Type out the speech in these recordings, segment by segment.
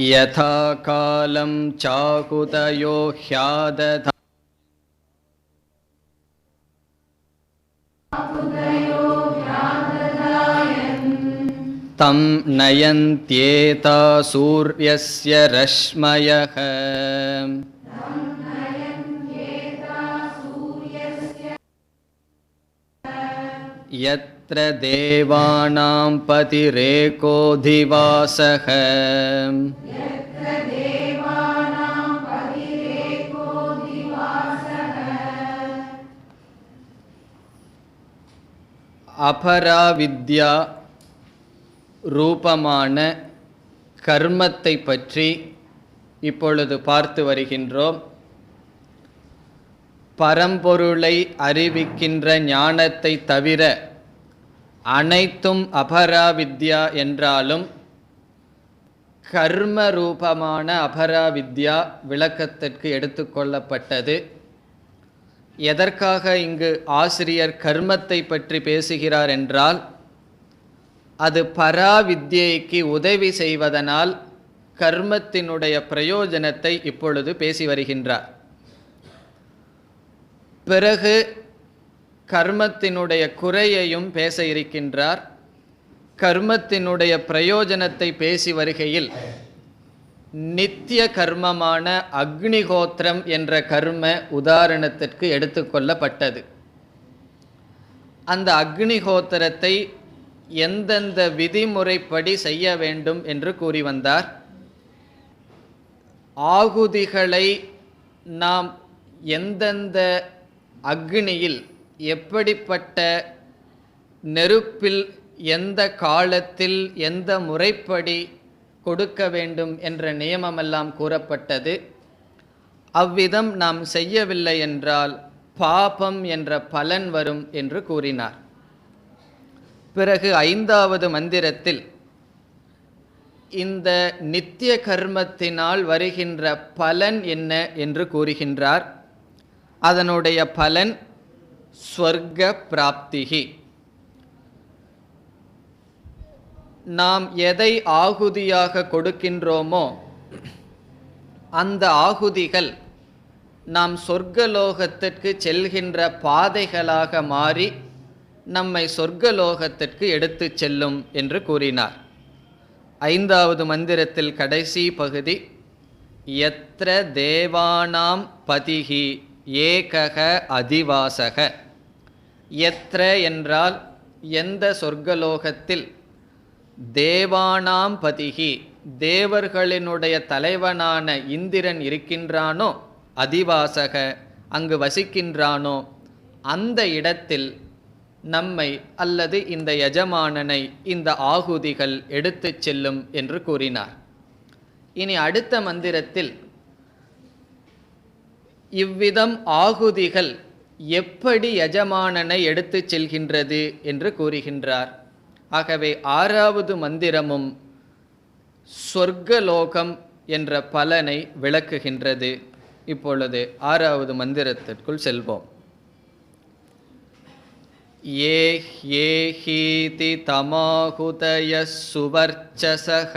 யதா காலம் சாகுதயோ ஹ்யாததா தம் நயந்த்யேதா சூர்யஸ்ய ரஷ்மயஹ. யத்ர தேவானாம் பதிரேகோதிவாசஹ. அபராவித்யா ரூபமான கர்மத்தை பற்றி இப்பொழுது பார்த்து வருகின்றோம். பரம்பொருளை அறிவிக்கின்ற ஞானத்தை தவிர அனைத்தும் அபராவித்யா என்றாலும் கர்ம ரூபமான அபராவித்யா விளக்கத்திற்கு எடுத்துக்கொள்ளப்பட்டது. எதற்காக இங்கு ஆசிரியர் கர்மத்தை பற்றி பேசுகிறார் என்றால், அது பராவித்யைக்கு உதவி செய்வதனால் கர்மத்தினுடைய பிரயோஜனத்தை இப்பொழுது பேசி வருகின்றார். பிறகு கர்மத்தினுடைய குறையையும் பேச இருக்கின்றார். கர்மத்தினுடைய பிரயோஜனத்தை பேசி வருகையில் நித்திய கர்மமான அக்னிஹோத்திரம் என்ற கர்ம உதாரணத்திற்கு எடுத்துக்கொள்ளப்பட்டது. அந்த அக்னிஹோத்திரத்தை எந்தெந்த விதிமுறைப்படி செய்ய வேண்டும் என்று கூறி வந்தார். ஆகுதிகளை நாம் எந்தெந்த அக்னியில் எப்படிப்பட்ட நெருப்பில் எந்த காலத்தில் எந்த முறைப்படி கொடுக்க வேண்டும் என்ற நியமமெல்லாம் கூறப்பட்டது. அவ்விதம் நாம் செய்யவில்லை என்றால் பாபம் என்ற பலன் வரும் என்று கூறினார். பிறகு 5வது மந்திரத்தில் இந்த நித்திய கர்மத்தினால் வருகின்ற பலன் என்ன என்று கூறுகின்றார். அதனுடைய பலன் ஸ்வர்க பிராப்திகி. நாம் எதை ஆகுதியாக கொடுக்கின்றோமோ அந்த ஆகுதிகள் நாம் சொர்க்கலோகத்திற்கு செல்கின்ற பாதைகளாக மாறி நம்மை சொர்க்கலோகத்திற்கு எடுத்து செல்லும் என்று கூறினார். 5வது மந்திரத்தில் கடைசி பகுதி, யத்ர தேவானாம் பதிகி ஏகக அதிவாசக. யத்ர என்றால் எந்த சொர்க்கலோகத்தில், தேவானாம் பதிகி தேவர்களினுடைய தலைவனான இந்திரன் இருக்கின்றானோ, அதிவாசக அங்கு வசிக்கின்றானோ, அந்த இடத்தில் நம்மை அல்லது இந்த எஜமானனை இந்த ஆகுதிகள் எடுத்து செல்லும் என்று கூறினார். இனி அடுத்த மந்திரத்தில் இவ்விதம் ஆகுதிகள் எப்படி எஜமானனை எடுத்து செல்கின்றது என்று கூறுகின்றார். ஆகவே 6வது மந்திரமும் சொர்க்கலோகம் என்ற பலனை விளக்குகின்றது. இப்பொழுது 6வது மந்திரத்திற்குள் செல்வோம். ஏஹீதி தமாஹுதய சுவர்ச்சசக.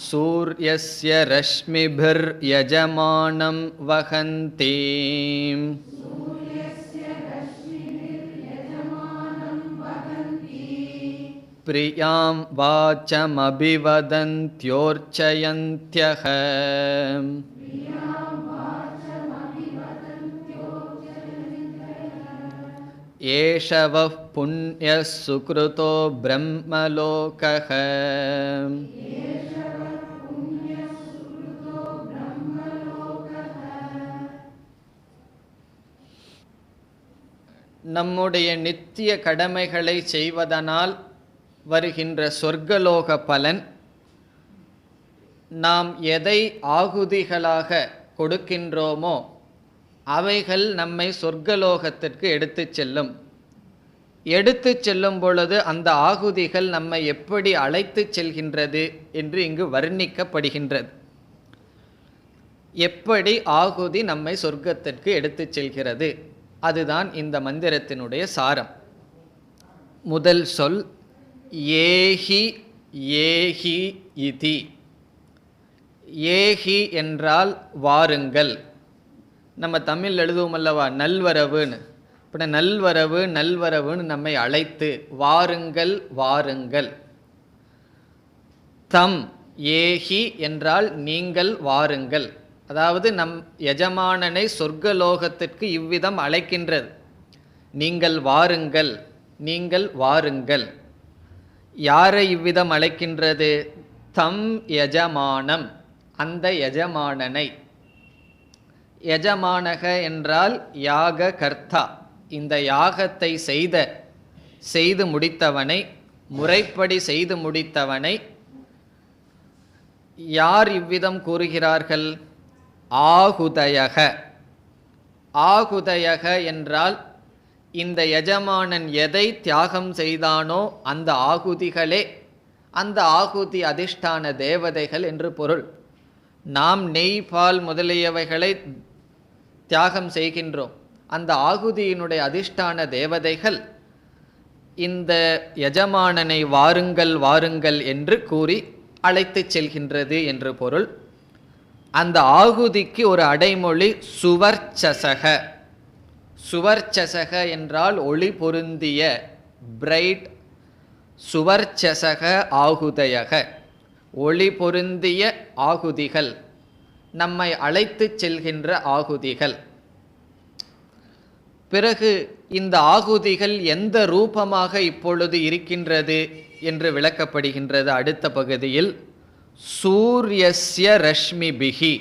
சூர்யஸ்ய ரஷ்மிபிர் யஜமானம் வஹந்தி. பிரியாம் வாச்சமபிவதந்த்யோர்ச்சயந்த்யஹ. ஏஷவः புண்ணியः சுக்ருதோ பிரம்மலோகः. நம்முடைய நித்திய கடமைகளை செய்வதனால் வருகின்ற சொர்க்கலோக பலன், நாம் எதை ஆகுதிகளாக கொடுக்கின்றோமோ அவைகள் நம்மை சொர்க்கலோகத்திற்கு எடுத்து செல்லும். எடுத்து செல்லும் பொழுது அந்த ஆகுதிகள் நம்மை எப்படி அழைத்து செல்கின்றது என்று இங்கு வர்ணிக்கப்படுகின்றது. எப்படி ஆகுதி நம்மை சொர்க்கத்திற்கு எடுத்துச் செல்கிறது, அதுதான் இந்த மந்திரத்தினுடைய சாரம். முதல் சொல் ஏஹி ஏஹி இதி. ஏஹி என்றால் வாருங்கள். நம்ம தமிழ் எழுதுவோம் அல்லவா நல்வரவுன்னு. இப்போ நல்வரவு நல்வரவுன்னு நம்மை அழைத்து வாருங்கள் வாருங்கள். தம் ஏஹி என்றால் நீங்கள் வாருங்கள். அதாவது நம் எஜமானனை சொர்க்கலோகத்திற்கு இவ்விதம் அழைக்கின்றது. நீங்கள் வாருங்கள், நீங்கள் வாருங்கள். யாரை இவ்விதம் அழைக்கின்றது? தம் எஜமானம், அந்த எஜமானனை. எஜமானக என்றால் யாக கர்த்தா, இந்த யாகத்தை செய்து முடித்தவனை, முறைப்படி செய்து முடித்தவனை. யார் இவ்விதம் கூறுகிறார்கள்? ஆகுதயக. ஆகுதயக என்றால் இந்த எஜமானன் எதை தியாகம் செய்தானோ அந்த ஆகுதிகளே, அந்த ஆகுதி அதிஷ்டான தேவதைகள் என்று பொருள். நாம் நெய் பால் முதலியவைகளை தியாகம் செய்கின்றோம். அந்த ஆகுதியினுடைய அதிஷ்டான தேவதைகள் இந்த எஜமானனை வாருங்கள் வாருங்கள் என்று கூறி அழைத்து செல்கின்றது என்று பொருள். அந்த ஆகுதிக்கு ஒரு அடைமொழி சுவர்ச்சசக. சுவர்ச்சசக என்றால் ஒளி பொருந்திய, பிரைட். சுவர்ச்சசக ஆகுதயக, ஒளி பொருந்திய ஆகுதிகள், நம்மை அழைத்து செல்கின்ற ஆகுதிகள். பிறகு இந்த ஆகுதிகள் எந்த ரூபமாக இப்பொழுது இருக்கின்றது என்று விளக்கப்படுகின்றது அடுத்த பகுதியில். சூரியஸ்ய ரஷ்மிபிகி,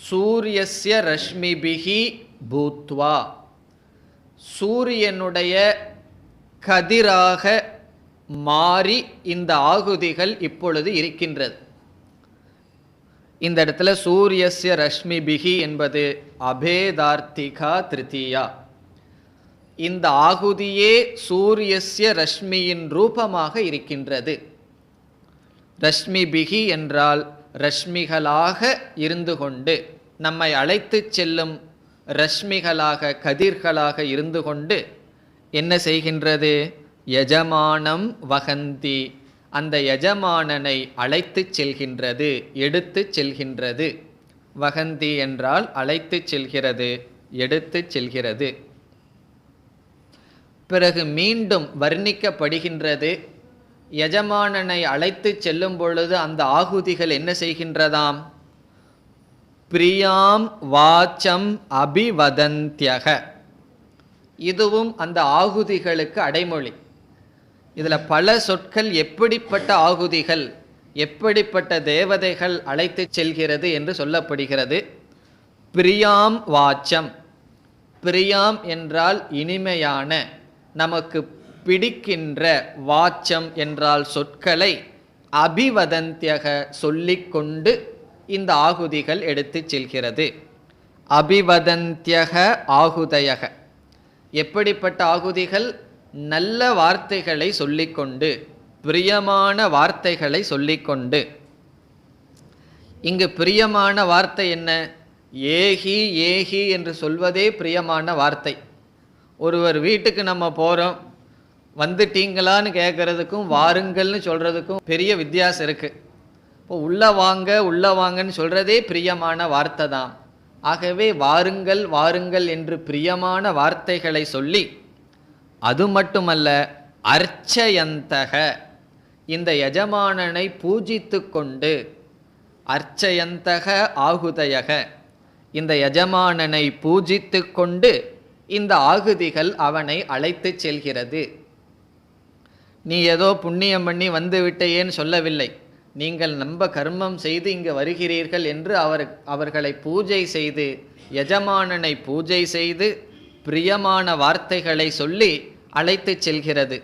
சூரியஸ்ய ரஷ்மிபிகி பூத்வா, சூரியனுடைய கதிராக மாறி இந்த ஆகுதிகள் இப்பொழுது இருக்கின்றது. இந்த இடத்துல சூரியஸ்ய ரஷ்மிபிகி என்பது அபேதார்த்திகா திருத்தீயா. இந்த ஆகுதியே சூரியஸ்ய ரஷ்மியின் ரூபமாக இருக்கின்றது. ரஷ்மிபிகி என்றால் ரஷ்மிகளாக இருந்து கொண்டு, நம்மை அழைத்து செல்லும் ரஷ்மிகளாக, கதிர்களாக இருந்து கொண்டு என்ன செய்கின்றது? யஜமானம் வகந்தி, அந்த யஜமானனை அழைத்து செல்கின்றது, எடுத்து செல்கின்றது. வகந்தி என்றால் அழைத்து செல்கிறது, எடுத்து செல்கிறது. பிறகு மீண்டும் வர்ணிக்கப்படுகின்றது. எஜமானனை அழைத்து செல்லும் பொழுது அந்த ஆகுதிகள் என்ன செய்கின்றதாம்? பிரியாம் வாச்சம் அபிவதந்தியக. இதுவும் அந்த ஆகுதிகளுக்கு அடைமொழி. இதில் பல சொற்கள் எப்படிப்பட்ட ஆகுதிகள், எப்படிப்பட்ட தேவதைகள் அழைத்து செல்கிறது என்று சொல்லப்படுகிறது. பிரியாம் வாச்சம், பிரியாம் என்றால் இனிமையான, நமக்கு பிடிக்கின்ற, வாச்சம் என்றால் சொற்களை, அபிவதந்தியக சொல்லிக்கொண்டு இந்த ஆகுதிகள் எடுத்து செல்கிறது. அபிவதந்தியக ஆகுதயக, எப்படிப்பட்ட ஆகுதிகள்? நல்ல வார்த்தைகளை சொல்லிக்கொண்டு, பிரியமான வார்த்தைகளை சொல்லிக்கொண்டு. இங்கு பிரியமான வார்த்தை என்ன? ஏஹி ஏஹி என்று சொல்வதே பிரியமான வார்த்தை. ஒருவர் வீட்டுக்கு நம்ம போகிறோம், வந்துட்டீங்களான்னு கேட்குறதுக்கும் வாருங்கள்னு சொல்கிறதுக்கும் பெரிய வித்தியாசம் இருக்குது. இப்போ உள்ளே வாங்க உள்ளே வாங்கன்னு சொல்கிறதே பிரியமான வார்த்தை தான். ஆகவே வாருங்கள் வாருங்கள் என்று பிரியமான வார்த்தைகளை சொல்லி, அது மட்டுமல்ல அர்ச்சயந்தக, இந்த எஜமானனை பூஜித்து கொண்டு, அர்ச்சயந்தக ஆகுதயக, இந்த எஜமானனை பூஜித்து கொண்டு இந்த ஆகுதிகள் அவனை அழைத்து செல்கிறது. நீ ஏதோ புண்ணியம் பண்ணி வந்து விட்டையேன்னு சொல்லவில்லை. நீங்கள் நம்ப கர்மம் செய்து இங்கு வருகிறீர்கள் என்று அவர்களை பூஜை செய்து, எஜமானனை பூஜை செய்து பிரியமான வார்த்தைகளை சொல்லி அழைத்து செல்கிறது.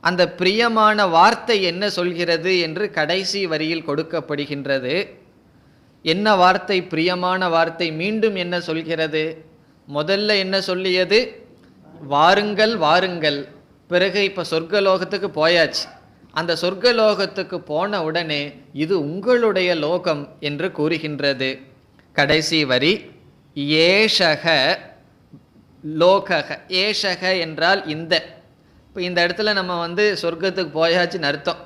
அந்த பிரியமான வார்த்தை என்ன சொல்கிறது என்று கடைசி வரியில் கொடுக்கப்படுகின்றது. என்ன வார்த்தை பிரியமான வார்த்தை? மீண்டும் என்ன சொல்கிறது? முதல்ல என்ன சொல்லியது? வாருங்கள் வாருங்கள். பிறகு இப்போ சொர்க்கலோகத்துக்கு போயாச்சு. அந்த சொர்க்கலோகத்துக்கு போன உடனே இது உங்களுடைய லோகம் என்று கூறுகின்றது. கடைசி வரி ஏஷக லோகக. ஏஷக என்றால் இந்த. இப்போ இந்த இடத்துல நம்ம சொர்க்கத்துக்கு போயாச்சுன்னு அர்த்தம்.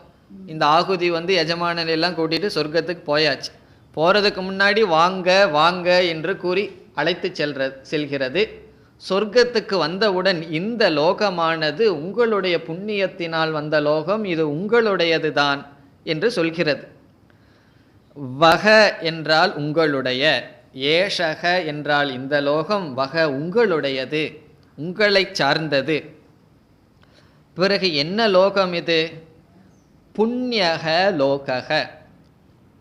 இந்த ஆகுதி எஜமானனெல்லாம் கூட்டிகிட்டு சொர்க்கத்துக்கு போயாச்சு. போகிறதுக்கு முன்னாடி வாங்க வாங்க என்று கூறி அழைத்து செல்கிறது. சொர்க்கத்துக்கு வந்தவுடன் இந்த லோகமானது உங்களுடைய புண்ணியத்தினால் வந்த லோகம், இது உங்களுடையது தான் என்று சொல்கிறது. வக என்றால் உங்களுடைய, ஏஷக என்றால் இந்த லோகம், வக உங்களுடையது, உங்களை சார்ந்தது. பிறகு என்ன லோகம் இது? புண்ணியக லோகக.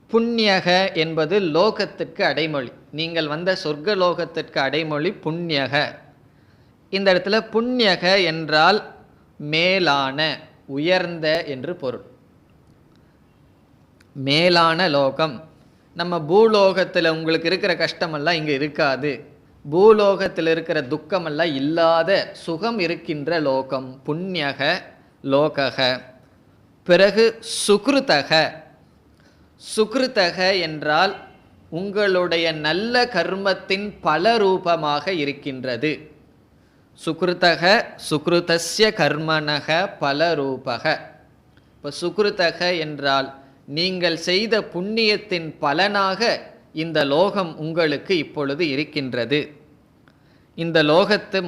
புண்ணியக என்பது லோகத்திற்கு அடைமொழி. நீங்கள் வந்த சொர்க்க லோகத்திற்கு அடைமொழி புண்ணியக. இந்த இடத்துல புண்ணியக என்றால் மேலான, உயர்ந்த என்று பொருள். மேலான லோகம். நம்ம பூலோகத்தில் உங்களுக்கு இருக்கிற கஷ்டமெல்லாம் இங்கே இருக்காது. பூலோகத்தில் இருக்கிற துக்கமெல்லாம் இல்லாத சுகம் இருக்கின்ற லோகம் புண்ணியக லோகக. பிறகு சுக்ருதக. சுக்ருதக என்றால் உங்களுடைய நல்ல கர்மத்தின் பல ரூபமாக இருக்கின்றது. சுக்ருதக சுக்ருதஸ்ய கர்மனக பல ரூபக. இப்போ சுக்ருதக என்றால் நீங்கள் செய்த புண்ணியத்தின் பலனாக இந்த லோகம் உங்களுக்கு இப்பொழுது இருக்கின்றது. இந்த லோகத்து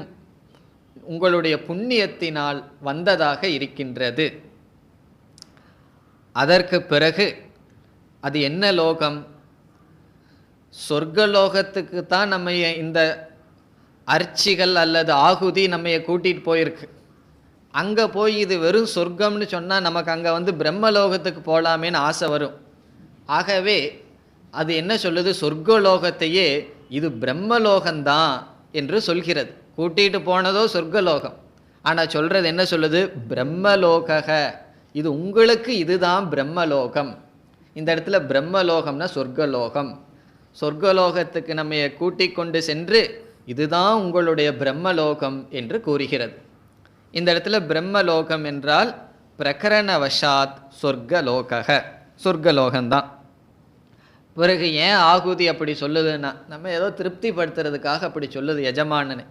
உங்களுடைய புண்ணியத்தினால் வந்ததாக இருக்கின்றது. அதற்கு பிறகு அது என்ன லோகம்? சொர்க்கலோகத்துக்கு தான் நம்ம இந்த அர்ச்சிகள் அல்லது ஆகுதி நம்ம கூட்டிகிட்டு போயிருக்கு. அங்கே போய் இது வெறும் சொர்க்கம்னு சொன்னால் நமக்கு அங்கே பிரம்மலோகத்துக்கு போகலாமேன்னு ஆசை வரும். ஆகவே அது என்ன சொல்லுது? சொர்க்கலோகத்தையே இது பிரம்மலோகம்தான் என்று சொல்கிறது. கூட்டிகிட்டு போனதோ சொர்க்கலோகம், ஆனால் சொல்கிறது என்ன சொல்லுது? பிரம்மலோக. இது உங்களுக்கு இதுதான் பிரம்மலோகம். இந்த இடத்துல பிரம்மலோகம்னா சொர்க்கலோகம். சொர்க்கலோகத்துக்கு நம்ம கூட்டிக் கொண்டு சென்று இதுதான் உங்களுடைய பிரம்மலோகம் என்று கூறுகிறது. இந்த இடத்துல பிரம்மலோகம் என்றால் பிரகரணவசாத் சொர்க்கலோக, சொர்க்கலோகம்தான். பிறகு ஏன் ஆகுதி அப்படி சொல்லுதுன்னா, நம்ம ஏதோ திருப்திப்படுத்துறதுக்காக அப்படி சொல்லுது எஜமானனு.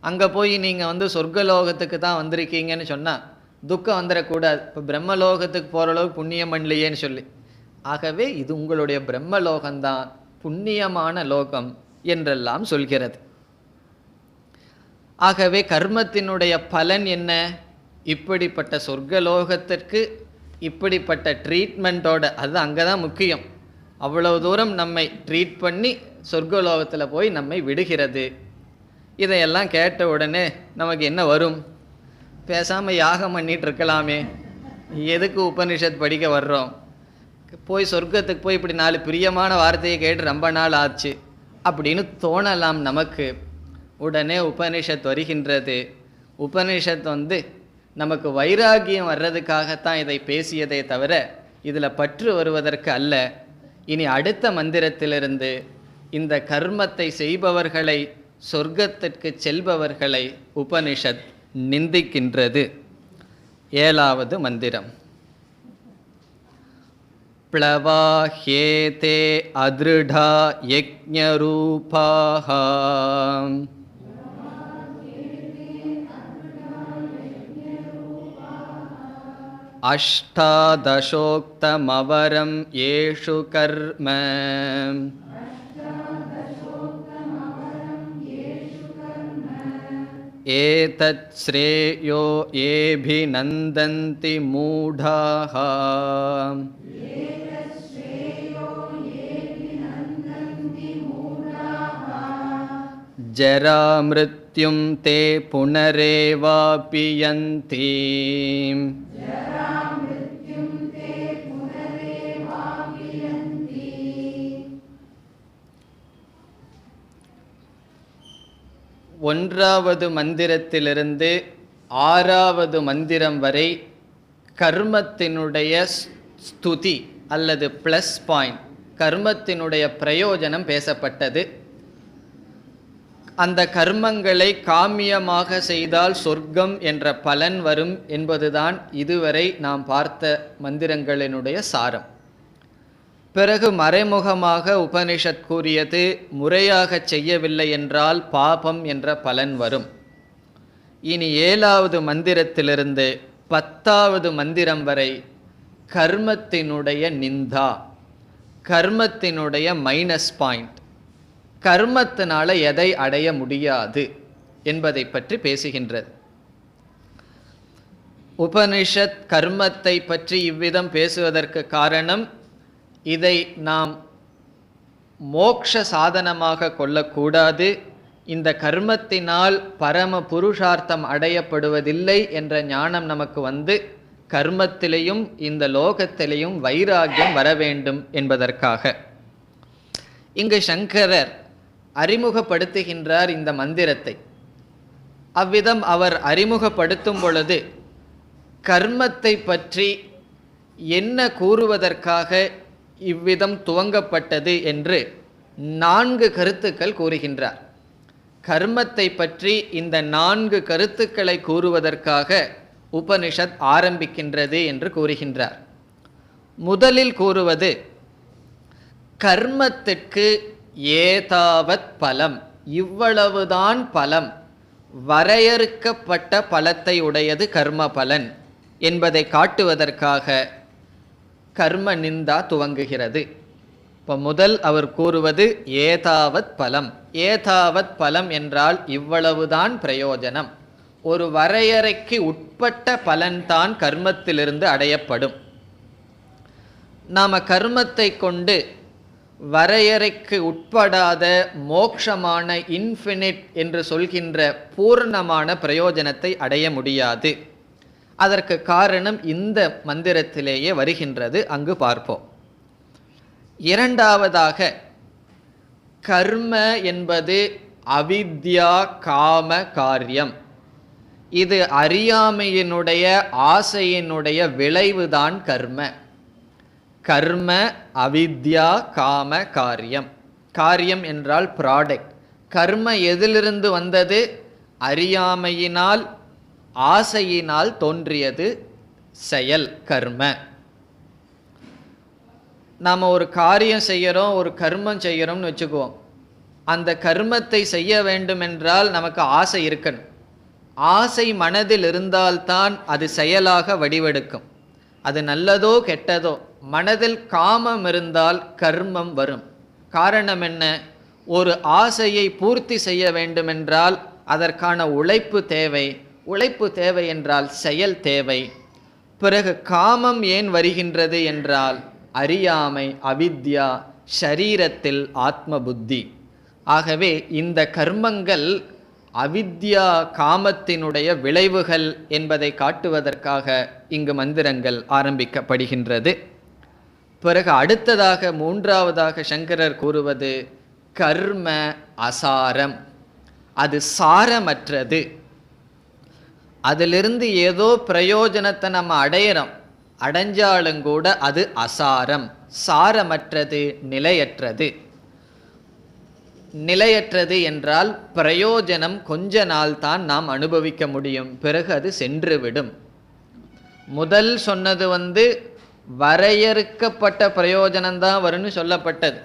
அங்கே போய் நீங்கள் சொர்க்கலோகத்துக்கு தான் வந்திருக்கீங்கன்னு சொன்னால் துக்கம் வந்துடக்கூடாது. இப்போ பிரம்மலோகத்துக்கு போகிற அளவுக்கு புண்ணியம் பண்ணலையேன்னு சொல்லி. ஆகவே இது உங்களுடைய பிரம்மலோகம்தான், புண்ணியமான லோகம் என்றெல்லாம் சொல்கிறது. ஆகவே கர்மத்தினுடைய பலன் என்ன? இப்படிப்பட்ட சொர்க்கலோகத்திற்கு இப்படிப்பட்ட ட்ரீட்மெண்ட்டோட, அது அங்கே தான் முக்கியம். அவ்வளவு தூரம் நம்மை ட்ரீட் பண்ணி சொர்க்கலோகத்தில் போய் நம்மை விடுகிறது. இதையெல்லாம் கேட்ட உடனே நமக்கு என்ன வரும்? பேசாமல் யாகம் பண்ணிகிட்டு இருக்கலாமே, எதுக்கு உபனிஷத் படிக்க வர்றோம்? போய் சொர்க்கத்துக்கு போய் இப்படி 4 பிரியமான வார்த்தையை கேட்டு ரொம்ப நாள் ஆச்சு அப்படின்னு தோணலாம் நமக்கு. உடனே உபனிஷத் வருகின்றது. உபனிஷத் நமக்கு வைராகியம் வர்றதுக்காகத்தான் இதை பேசியதே தவிர இதில் பற்று வருவதற்கு அல்ல. இனி அடுத்த மந்திரத்திலிருந்து இந்த கர்மத்தை செய்பவர்களை, சொர்க்கத்திற்கு செல்பவர்களை உபனிஷத் நிந்திக்கின்றது. 7வது மந்திரம். ப்ளவாஹ்யேதே அதிருடா யஜ்ஞரூபாஹ அஷ்டாதசோக்தமவரம் ஏஷு கர்ம ஏதத் ஸ்ரேயோ ஏபிநந்தந்தி மூடாஹ ஜரா மிருத்யும் தே புனரேவாபி யந்தி. ஒன்றாவது மந்திரத்திலிருந்து 6வது மந்திரம் வரை கர்மத்தினுடைய ஸ்துதி அல்லது ப்ளஸ் பாயிண்ட், கர்மத்தினுடைய பிரயோஜனம் பேசப்பட்டது. அந்த கர்மங்களை காமியமாக செய்தால் சொர்க்கம் என்ற பலன் வரும் என்பதுதான் இதுவரை நாம் பார்த்த மந்திரங்களினுடைய சாரம். பிறகு மறைமுகமாக உபனிஷத் கூறியது, முறையாக செய்யவில்லை என்றால் பாபம் என்ற பலன் வரும். இனி 7வது மந்திரத்திலிருந்து 10வது மந்திரம் வரை கர்மத்தினுடைய நிந்தா, கர்மத்தினுடைய மைனஸ் பாயிண்ட், கர்மத்தினால எதை அடைய முடியாது என்பதை பற்றி பேசுகின்றது. உபனிஷத் கர்மத்தை பற்றி இவ்விதம் பேசுவதற்கு காரணம், இதை நாம் மோக்ஷ சாதனமாக கொள்ளக்கூடாது, இந்த கர்மத்தினால் பரம புருஷார்த்தம் அடையப்படுவதில்லை என்ற ஞானம் நமக்கு வந்து கர்மத்திலையும் இந்த லோகத்திலையும் வைராகியம் வர வேண்டும் என்பதற்காக இங்கு சங்கரர் அறிமுகப்படுத்துகின்றார் இந்த மந்திரத்தை. அவ்விதம் அவர் அறிமுகப்படுத்தும் பொழுது கர்மத்தை பற்றி என்ன கூறுவதற்காக இவ்விதம் துவங்கப்பட்டது என்று 4 கருத்துக்கள் கூறுகின்றார். கர்மத்தை பற்றி இந்த 4 கருத்துக்களை கூறுவதற்காக உபனிஷத் ஆரம்பிக்கின்றது என்று கூறுகின்றார். முதலில் கூறுவது, கர்மத்திற்கு ஏதாவத் பலம், இவ்வளவுதான் பலம், வரையறுக்கப்பட்ட பலத்தை உடையது கர்ம பலன் என்பதை காட்டுவதற்காக கர்ம நிந்தா துவங்குகிறது. இப்போ முதல் அவர் கூறுவது ஏதாவத் பலம். ஏதாவத் பலம் என்றால் இவ்வளவுதான் பிரயோஜனம், ஒரு வரையறைக்கு உட்பட்ட பலன்தான் கர்மத்திலிருந்து அடையப்படும். நாம் கர்மத்தை கொண்டு வரையறைக்கு உட்படாத மோக்ஷமான இன்ஃபினிட் என்று சொல்கின்ற பூர்ணமான பிரயோஜனத்தை அடைய முடியாது. அதற்கு காரணம் இந்த மந்திரத்திலேயே வருகின்றது, அங்கு பார்ப்போம். இரண்டாவதாக, கர்ம என்பது அவித்யா காம காரியம். இது அறியாமையினுடைய ஆசையினுடைய விளைவுதான் கர்ம. கர்ம அவித்யா காம காரியம். காரியம் என்றால் ப்ராடக்ட். கர்ம எதிலிருந்து வந்தது? அறியாமையினால் ஆசையினால் தோன்றியது செயல் கர்ம. நாம் ஒரு காரியம் செய்கிறோம், ஒரு கர்மம் செய்கிறோம்னு வச்சுக்குவோம். அந்த கர்மத்தை செய்ய வேண்டும் என்றால் நமக்கு ஆசை இருக்கணும். ஆசை மனதில் இருந்தால்தான் அது செயலாக வடிவெடுக்கும். அது நல்லதோ கெட்டதோ, மனதில் காமம் இருந்தால் கர்மம் வரும். காரணம் என்ன? ஒரு ஆசையை பூர்த்தி செய்ய வேண்டுமென்றால் அதற்கான உழைப்பு தேவை. உழைப்பு தேவை என்றால் செயல் தேவை. பிறகு காமம் ஏன் வருகின்றது என்றால் அறியாமை, அவித்யா, ஷரீரத்தில் ஆத்ம புத்தி. ஆகவே இந்த கர்மங்கள் அவித்யா காமத்தினுடைய விளைவுகள் என்பதை காட்டுவதற்காக இங்கு மந்திரங்கள் ஆரம்பிக்கப்படுகின்றது. பிறகு அடுத்ததாக 3வதாக சங்கரர் கூறுவது கர்ம அசாரம். அது சாரமற்றது. அதிலிருந்து ஏதோ பிரயோஜனத்தை நம்ம அடைஞ்சாலும் கூட அது அசாரம், சாரமற்றது, நிலையற்றது. நிலையற்றது என்றால் பிரயோஜனம் கொஞ்ச நாள் தான் நாம் அனுபவிக்க முடியும், பிறகு அது சென்றுவிடும். முதல் சொன்னது வரையறுக்கப்பட்ட பிரயோஜனம்தான் வரும்னு சொல்லப்பட்டது.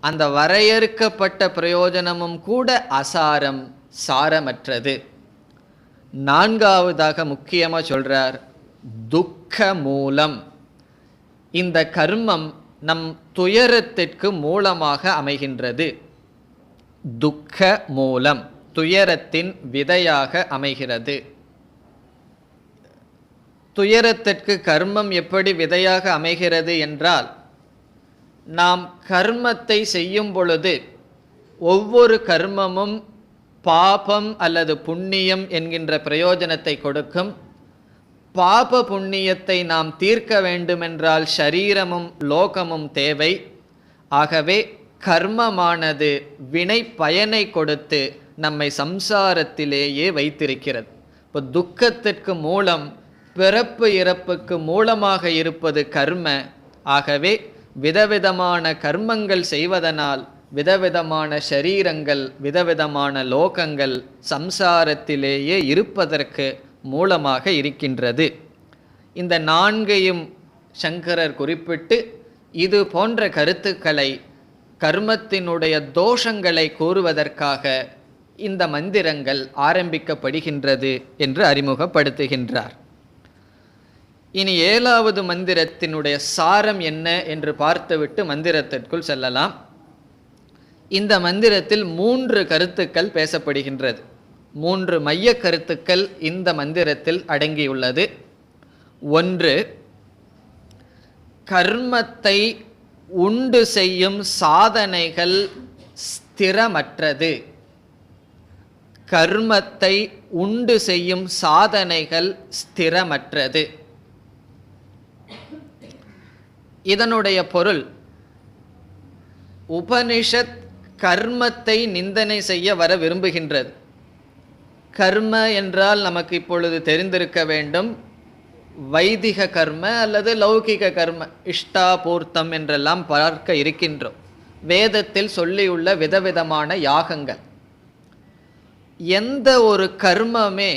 அந்த வரையறுக்கப்பட்ட பிரயோஜனமும் கூட அசாரம், சாரமற்றது. 4வதாக முக்கியமாக சொல்றார் துக்க மூலம். இந்த கர்மம் நம் துயரத்திற்கு மூலமாக அமைகின்றது. துக்க மூலம், துயரத்தின் விதையாக அமைகிறது. துயரத்திற்கு கர்மம் எப்படி விதையாக அமைகிறது என்றால், நாம் கர்மத்தை செய்யும் பொழுது ஒவ்வொரு கர்மமும் பாபம் அல்லது புண்ணியம் என்கின்ற பிரயோஜனத்தை கொடுக்கும். பாப புண்ணியத்தை நாம் தீர்க்க வேண்டுமென்றால் ஷரீரமும் லோகமும் தேவை. ஆகவே கர்மமானது வினை பயனை கொடுத்து நம்மை சம்சாரத்திலேயே வைத்திருக்கிறது. இப்போ துக்கத்திற்கு மூலம், பிறப்பு இறப்புக்கு மூலமாக இருப்பது கர்ம. ஆகவே விதவிதமான கர்மங்கள் செய்வதனால் விதவிதமான ஷரீரங்கள், விதவிதமான லோகங்கள் சம்சாரத்திலேயே இருப்பதற்கு மூலமாக இருக்கின்றது. இந்த நான்கையும் சங்கரர் குறிப்பிட்டு இது போன்ற கருத்துக்களை, கர்மத்தினுடைய தோஷங்களை கூறுவதற்காக இந்த மந்திரங்கள் ஆரம்பிக்கப்படுகின்றது என்று அறிமுகப்படுத்துகின்றார். இனி 7வது மந்திரத்தினுடைய சாரம் என்ன என்று பார்த்துவிட்டு மந்திரத்திற்குள் செல்லலாம். இந்த மந்திரத்தில் 3 கருத்துக்கள் பேசப்படுகின்றது. 3 மைய கருத்துக்கள் இந்த மந்திரத்தில் அடங்கியுள்ளது. 1, கர்மத்தை உண்டு செய்யும் சாதனைகள் ஸ்திரமற்றது. கர்மத்தை உண்டு செய்யும் சாதனைகள் ஸ்திரமற்றது. இதனுடைய பொருள், உபனிஷத் கர்மத்தை நிந்தனை செய்ய வர விரும்புகின்றது. கர்ம என்றால் நமக்கு இப்பொழுது தெரிந்திருக்க வேண்டும், வைதிக கர்ம அல்லது லௌகிக கர்ம, இஷ்டாபூர்த்தம் என்றெல்லாம் பார்க்க இருக்கின்றோம். வேதத்தில் சொல்லியுள்ள விதவிதமான யாகங்கள். எந்த ஒரு கர்மமே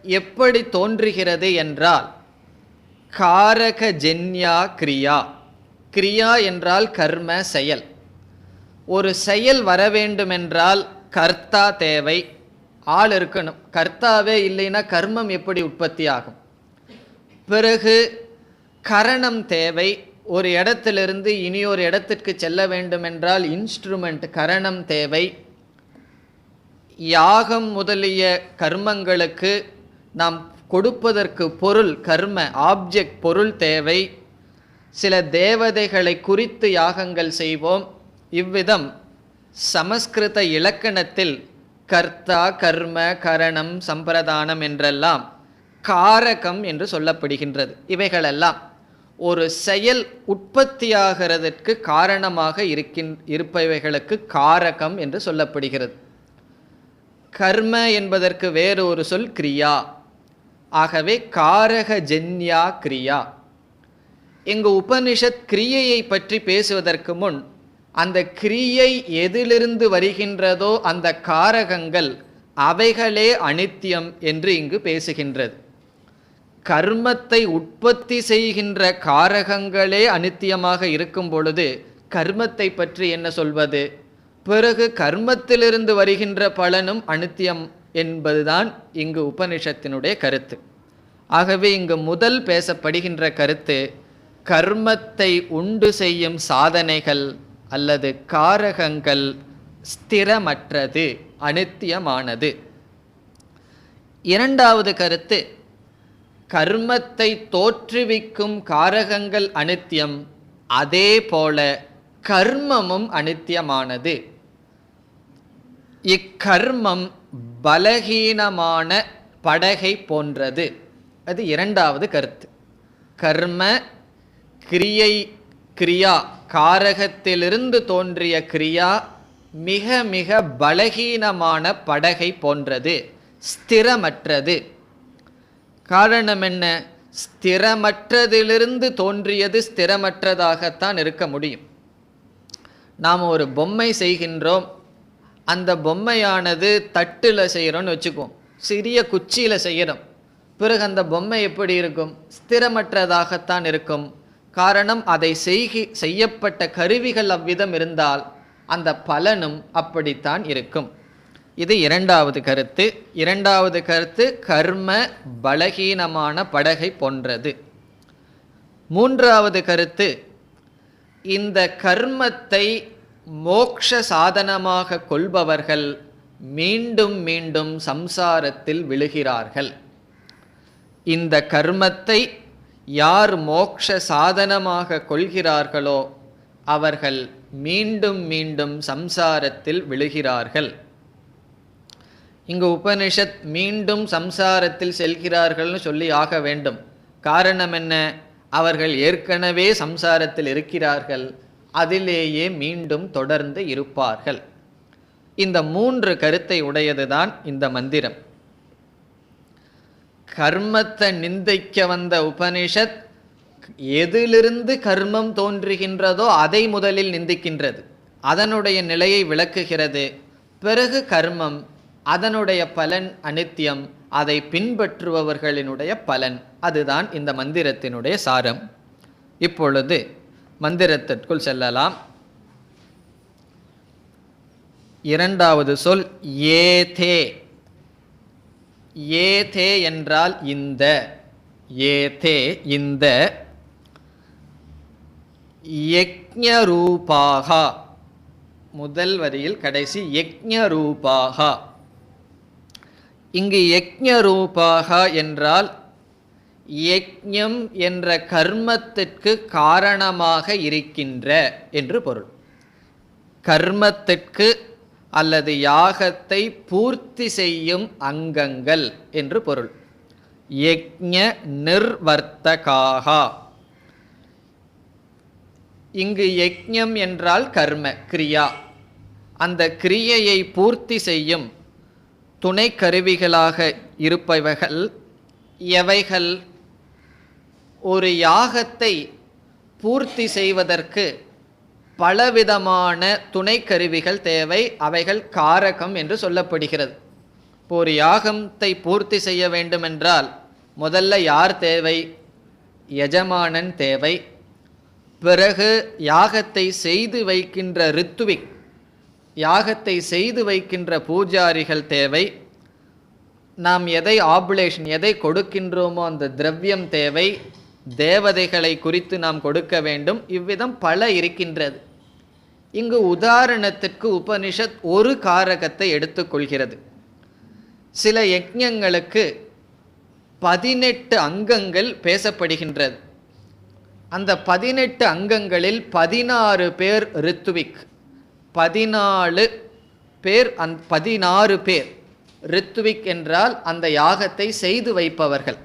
எப்படி தோன்றுகிறது என்றால் காரகஜன்யா கிரியா. கிரியா என்றால் கர்ம செயல். ஒரு செயல் வர வேண்டுமென்றால் கர்த்தா தேவை, ஆள் இருக்கணும். கர்த்தாவே இல்லைன்னா கர்மம் எப்படி உற்பத்தி ஆகும்? பிறகு கரணம் தேவை. ஒரு இடத்திலிருந்து இனியொரு இடத்திற்கு செல்ல வேண்டுமென்றால் இன்ஸ்ட்ருமெண்ட், கரணம் தேவை. யாகம் முதலிய கர்மங்களுக்கு நாம் கொடுப்பதற்கு பொருள், கர்ம ஆப்ஜெக்ட், பொருள் தேவை. சில தேவதைகளை குறித்து யாகங்கள் செய்வோம். இவ்விதம் சமஸ்கிருத இலக்கணத்தில் கர்த்தா, கர்ம, கரணம், சம்பிரதானம் என்றெல்லாம் காரகம் என்று சொல்லப்படுகின்றது. இவைகளெல்லாம் ஒரு செயல் உற்பத்தியாகிறதற்கு காரணமாக இருப்பவைகளுக்கு காரகம் என்று சொல்லப்படுகிறது. கர்ம என்பதற்கு வேறு ஒரு சொல் கிரியா. ஆகவே காரகஜன்யா கிரியா. இங்கு உபனிஷத் கிரியையை பற்றி பேசுவதற்கு முன் அந்த கிரியை எதிலிருந்து வருகின்றதோ அந்த காரகங்கள் அவைகளே அனித்தியம் என்று இங்கு பேசுகின்றது. கர்மத்தை உற்பத்தி செய்கின்ற காரகங்களே அனித்தியமாக இருக்கும் பொழுது கர்மத்தை பற்றி என்ன சொல்வது? பிறகு கர்மத்திலிருந்து வருகின்ற பலனும் அனித்தியம் என்பதுதான் இங்கு உபனிஷத்தினுடைய கருத்து. ஆகவே இங்கு முதல் பேசப்படுகின்ற கருத்து, கர்மத்தை உண்டு செய்யும் சாதனைகள் அல்லது காரகங்கள் ஸ்திரமற்றது, அனித்தியமானது. 2வது கருத்து, கர்மத்தை தோற்றுவிக்கும் காரகங்கள் அனித்தியம், அதே போல கர்மமும் அனித்தியமானது. இக்கர்மம் பலகீனமான படகை போன்றது. அது 2வது கருத்து. கர்ம கிரியை, கிரியா காரகத்திலிருந்து தோன்றிய கிரியா மிக மிக பலகீனமான படகை போன்றது, ஸ்திரமற்றது. காரணம் என்ன? ஸ்திரமற்றதிலிருந்து தோன்றியது ஸ்திரமற்றதாகத்தான் இருக்க முடியும். நாம் ஒரு பொம்மை செய்கின்றோம். அந்த பொம்மையானது தட்டில் செய்கிறோன்னு வச்சுக்குவோம், சிறிய குச்சியில் செய்கிறோம். பிறகு அந்த பொம்மை எப்படி இருக்கும்? ஸ்திரமற்றதாகத்தான் இருக்கும். காரணம், அதை செய்யப்பட்ட கருவிகள் அவ்விதம் இருந்தால் அந்த பலனும் அப்படித்தான் இருக்கும். இது 2வது கருத்து. 2வது கருத்து, கர்ம பலகீனமான படகை போன்றது. 3வது கருத்து, இந்த கர்மத்தை மோக்ஷ சாதனமாக கொள்பவர்கள் மீண்டும் மீண்டும் சம்சாரத்தில் விழுகிறார்கள். இந்த கர்மத்தை யார் மோக்ஷ சாதனமாக கொள்கிறார்களோ அவர்கள் மீண்டும் மீண்டும் சம்சாரத்தில் விழுகிறார்கள். இங்கு உபனிஷத் மீண்டும் சம்சாரத்தில் செல்கிறார்கள்னு சொல்லி ஆக வேண்டும். காரணம் என்ன? அவர்கள் ஏற்கனவே சம்சாரத்தில் இருக்கிறார்கள், அதிலேயே மீண்டும் தொடர்ந்து இருப்பார்கள். இந்த 3 கருத்தை உடையதுதான் இந்த மந்திரம். கர்மத்தை நிந்திக்க வந்த உபனிஷத் எதிலிருந்து கர்மம் தோன்றுகின்றதோ அதை முதலில் நிந்திக்கின்றது. அதனுடைய நிலையை விளக்குகிறது. பிறகு கர்மம், அதனுடைய பலன் அனித்தியம், அதை பின்பற்றுபவர்களினுடைய பலன். அதுதான் இந்த மந்திரத்தினுடைய சாரம். இப்பொழுது மந்திரத்திற்குள் செல்லலாம். இரண்டாவது சொல் ஏதே. ஏதே என்றால் இந்த, ஏதே இந்த, யக்ஞரூபாக, முதல் வரியில் கடைசி யக்ஞரூபாக. இங்கு யக்ஞரூபாக என்றால் யக்ஞம் என்ற கர்மத்திற்கு காரணமாக இருக்கின்ற என்று பொருள். கர்மத்திற்கு அல்லது யாகத்தை பூர்த்தி செய்யும் அங்கங்கள் என்று பொருள். யக்ஞ நிர்வர்த்தகாக. இங்கு யக்ஞம் என்றால் கர்ம கிரியா. அந்த கிரியையை பூர்த்தி செய்யும் துணை கருவிகளாக இருப்பவைகள் எவைகள்? ஒரு யாகத்தை பூர்த்தி செய்வதற்கு பலவிதமான துணை கருவிகள் தேவை. அவைகள் காரகம் என்று சொல்லப்படுகிறது. ஒரு யாகத்தை பூர்த்தி செய்ய வேண்டுமென்றால் முதல்ல யார் தேவை? எஜமானன் தேவை. பிறகு யாகத்தை செய்து வைக்கின்ற ரித்துவிக், யாகத்தை செய்து வைக்கின்ற பூஜாரிகள் தேவை. நாம் எதை ஆபுலேஷன், எதை கொடுக்கின்றோமோ அந்த திரவியம் தேவை. தேவதைகளை குறித்து நாம் கொடுக்க வேண்டும். இவ்விதம் பல இருக்கின்றது. இங்கு உதாரணத்திற்கு உபனிஷத் ஒரு காரகத்தை எடுத்துக்கொள்கிறது. சில யஜ்ஞங்களுக்கு 18 அங்கங்கள் பேசப்படுகின்றது. அந்த 18 அங்கங்களில் 16 பேர் ரித்துவிக், 14 பேர் 16 பேர் ரித்துவிக் என்றால் அந்த யாகத்தை செய்து வைப்பவர்கள்.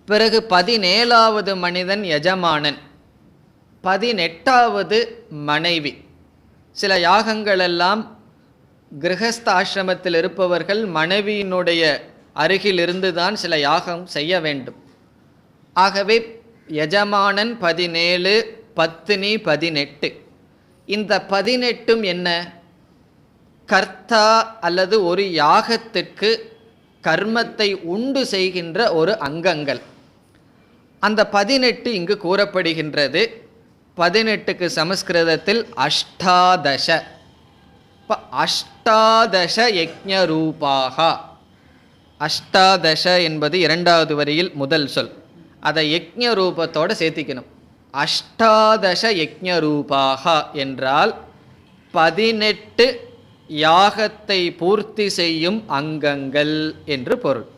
பிறகு 17வது மனிதன் எஜமானன், 18வது மனைவி. சில யாகங்களெல்லாம் கிரகஸ்த ஆசிரமத்தில் இருப்பவர்கள் மனைவியினுடைய அருகில் இருந்துதான் சில யாகம் செய்ய வேண்டும். ஆகவே எஜமானன் 17, பத்தினி 18. இந்த 18ம் என்ன? கர்த்தா அல்லது ஒரு யாகத்திற்கு கர்மத்தை உண்டு செய்கின்ற ஒரு அங்கங்கள். அந்த 18 இங்கு கூறப்படுகின்றது. 18க்கு சமஸ்கிருதத்தில் அஷ்டாதச. அஷ்டாதச யஜ்ஞரூபாக. அஷ்டாதச என்பது இரண்டாவது வரியில் முதல் சொல். அதை யஜ்ஞ ரூபத்தோடு சேர்த்திக்கணும். அஷ்டாதச யஜ்ஞரூபாக என்றால் 18 யாகத்தை பூர்த்தி செய்யும் அங்கங்கள் என்று பொருள்.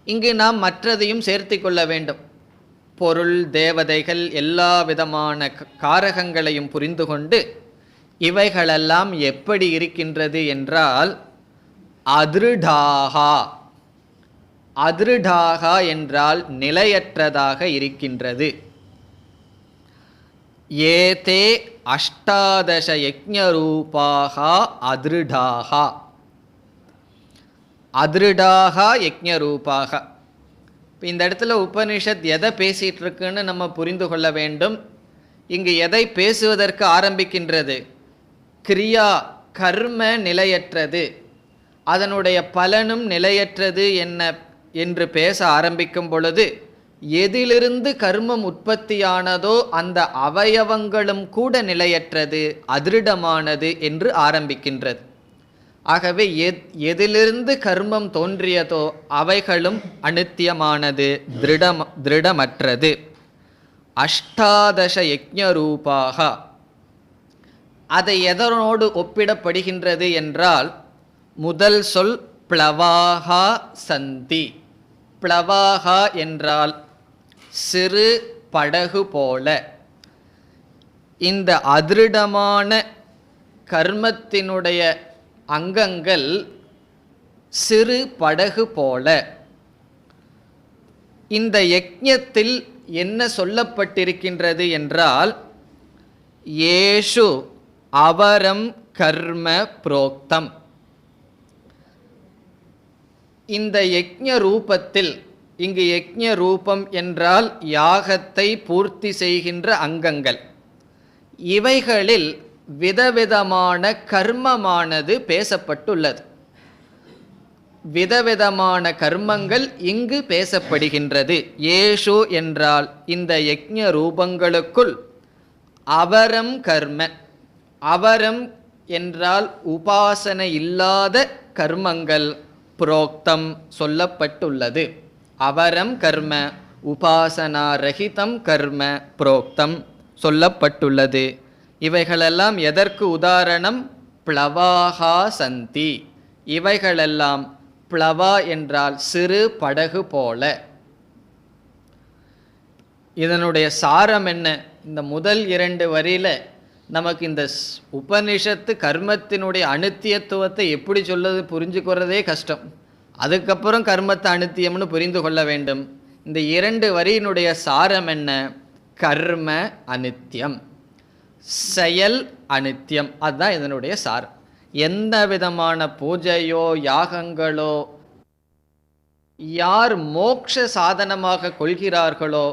இங்கு நாம் மற்றதையும் சேர்த்து கொள்ள வேண்டும். பொருள், தேவதைகள், எல்லா விதமான காரகங்களையும் புரிந்து கொண்டு இவைகளெல்லாம் எப்படி இருக்கின்றது என்றால் அதிருடாகா. அதிருடாகா என்றால் நிலையற்றதாக இருக்கின்றது. ஏதே அஷ்டாதச யஜ்ஞரூபாக அதிருடாகா. அதிருடாகா யஜ்ஞரூபாக. இந்த இடத்துல உபனிஷத் எதை பேசிகிட்டு இருக்குன்னு நம்ம புரிந்து கொள்ள வேண்டும். இங்கு எதை பேசுவதற்கு ஆரம்பிக்கின்றது? கிரியா, கர்ம நிலையற்றது, அதனுடைய பலனும் நிலையற்றது என்று பேச ஆரம்பிக்கும் பொழுது எதிலிருந்து கர்மம் உற்பத்தியானதோ அந்த அவயவங்களும் கூட நிலையற்றது, அதிருடமானது என்று ஆரம்பிக்கின்றது. ஆகவே எதிலிருந்து கர்மம் தோன்றியதோ அவைகளும் அனித்தியமானது, திருடமற்றது. அஷ்டாதச யஜ்ஞரூபாக. அதை எதனோடு ஒப்பிடப்படுகின்றது என்றால் முதல் சொல் ப்ளவாகா சந்தி. ப்ளவாகா என்றால் சிறு படகு போல. இந்த அதிருடமான கர்மத்தினுடைய அங்கங்கள் சிறு படகு போல. இந்த யஜ்ஞத்தில் என்ன சொல்லப்பட்டிருக்கின்றது என்றால் ஏஷு அவரம் கர்ம புரோக்தம். இந்த யஜ்ஞ ரூபத்தில், இங்கு யஜ்ஞ ரூபம் என்றால் யாகத்தை பூர்த்தி செய்கின்ற அங்கங்கள். இவைகளில் விதவிதமான கர்மமானது பேசப்பட்டுள்ளது. விதவிதமான கர்மங்கள் இங்கு பேசப்படுகின்றது. ஏஷு என்றால் இந்த யக்ஞ ரூபங்களுக்குள் அவரம் கர்ம, அவரம் என்றால் உபாசனை இல்லாத கர்மங்கள் புரோக்தம் சொல்லப்பட்டுள்ளது. அவரம் கர்ம உபாசனா ரஹிதம் கர்ம புரோக்தம் சொல்லப்பட்டுள்ளது. இவைகளெல்லாம் எதற்கு உதாரணம்? ப்ளவாகா சந்தி. இவைகளெல்லாம் ப்ளவா என்றால் சிறு படகு போல. இதனுடைய சாரம் என்ன? இந்த முதல் 2 வரியில் நமக்கு இந்த உபனிஷத்து கர்மத்தினுடைய அனித்தியத்துவத்தை எப்படி சொல்லுது புரிஞ்சுக்கிறதே கஷ்டம். அதுக்கப்புறம் கர்மத்தை அனித்தியம்னு புரிந்து கொள்ள வேண்டும். இந்த 2 வரியினுடைய சாரம் என்ன? கர்ம அனித்தியம், செயல் அனித்தியம். அதுதான் இதனுடைய சாரம். எந்த விதமான பூஜையோ யாகங்களோ யார் மோட்ச சாதனமாக கொள்கிறார்களோ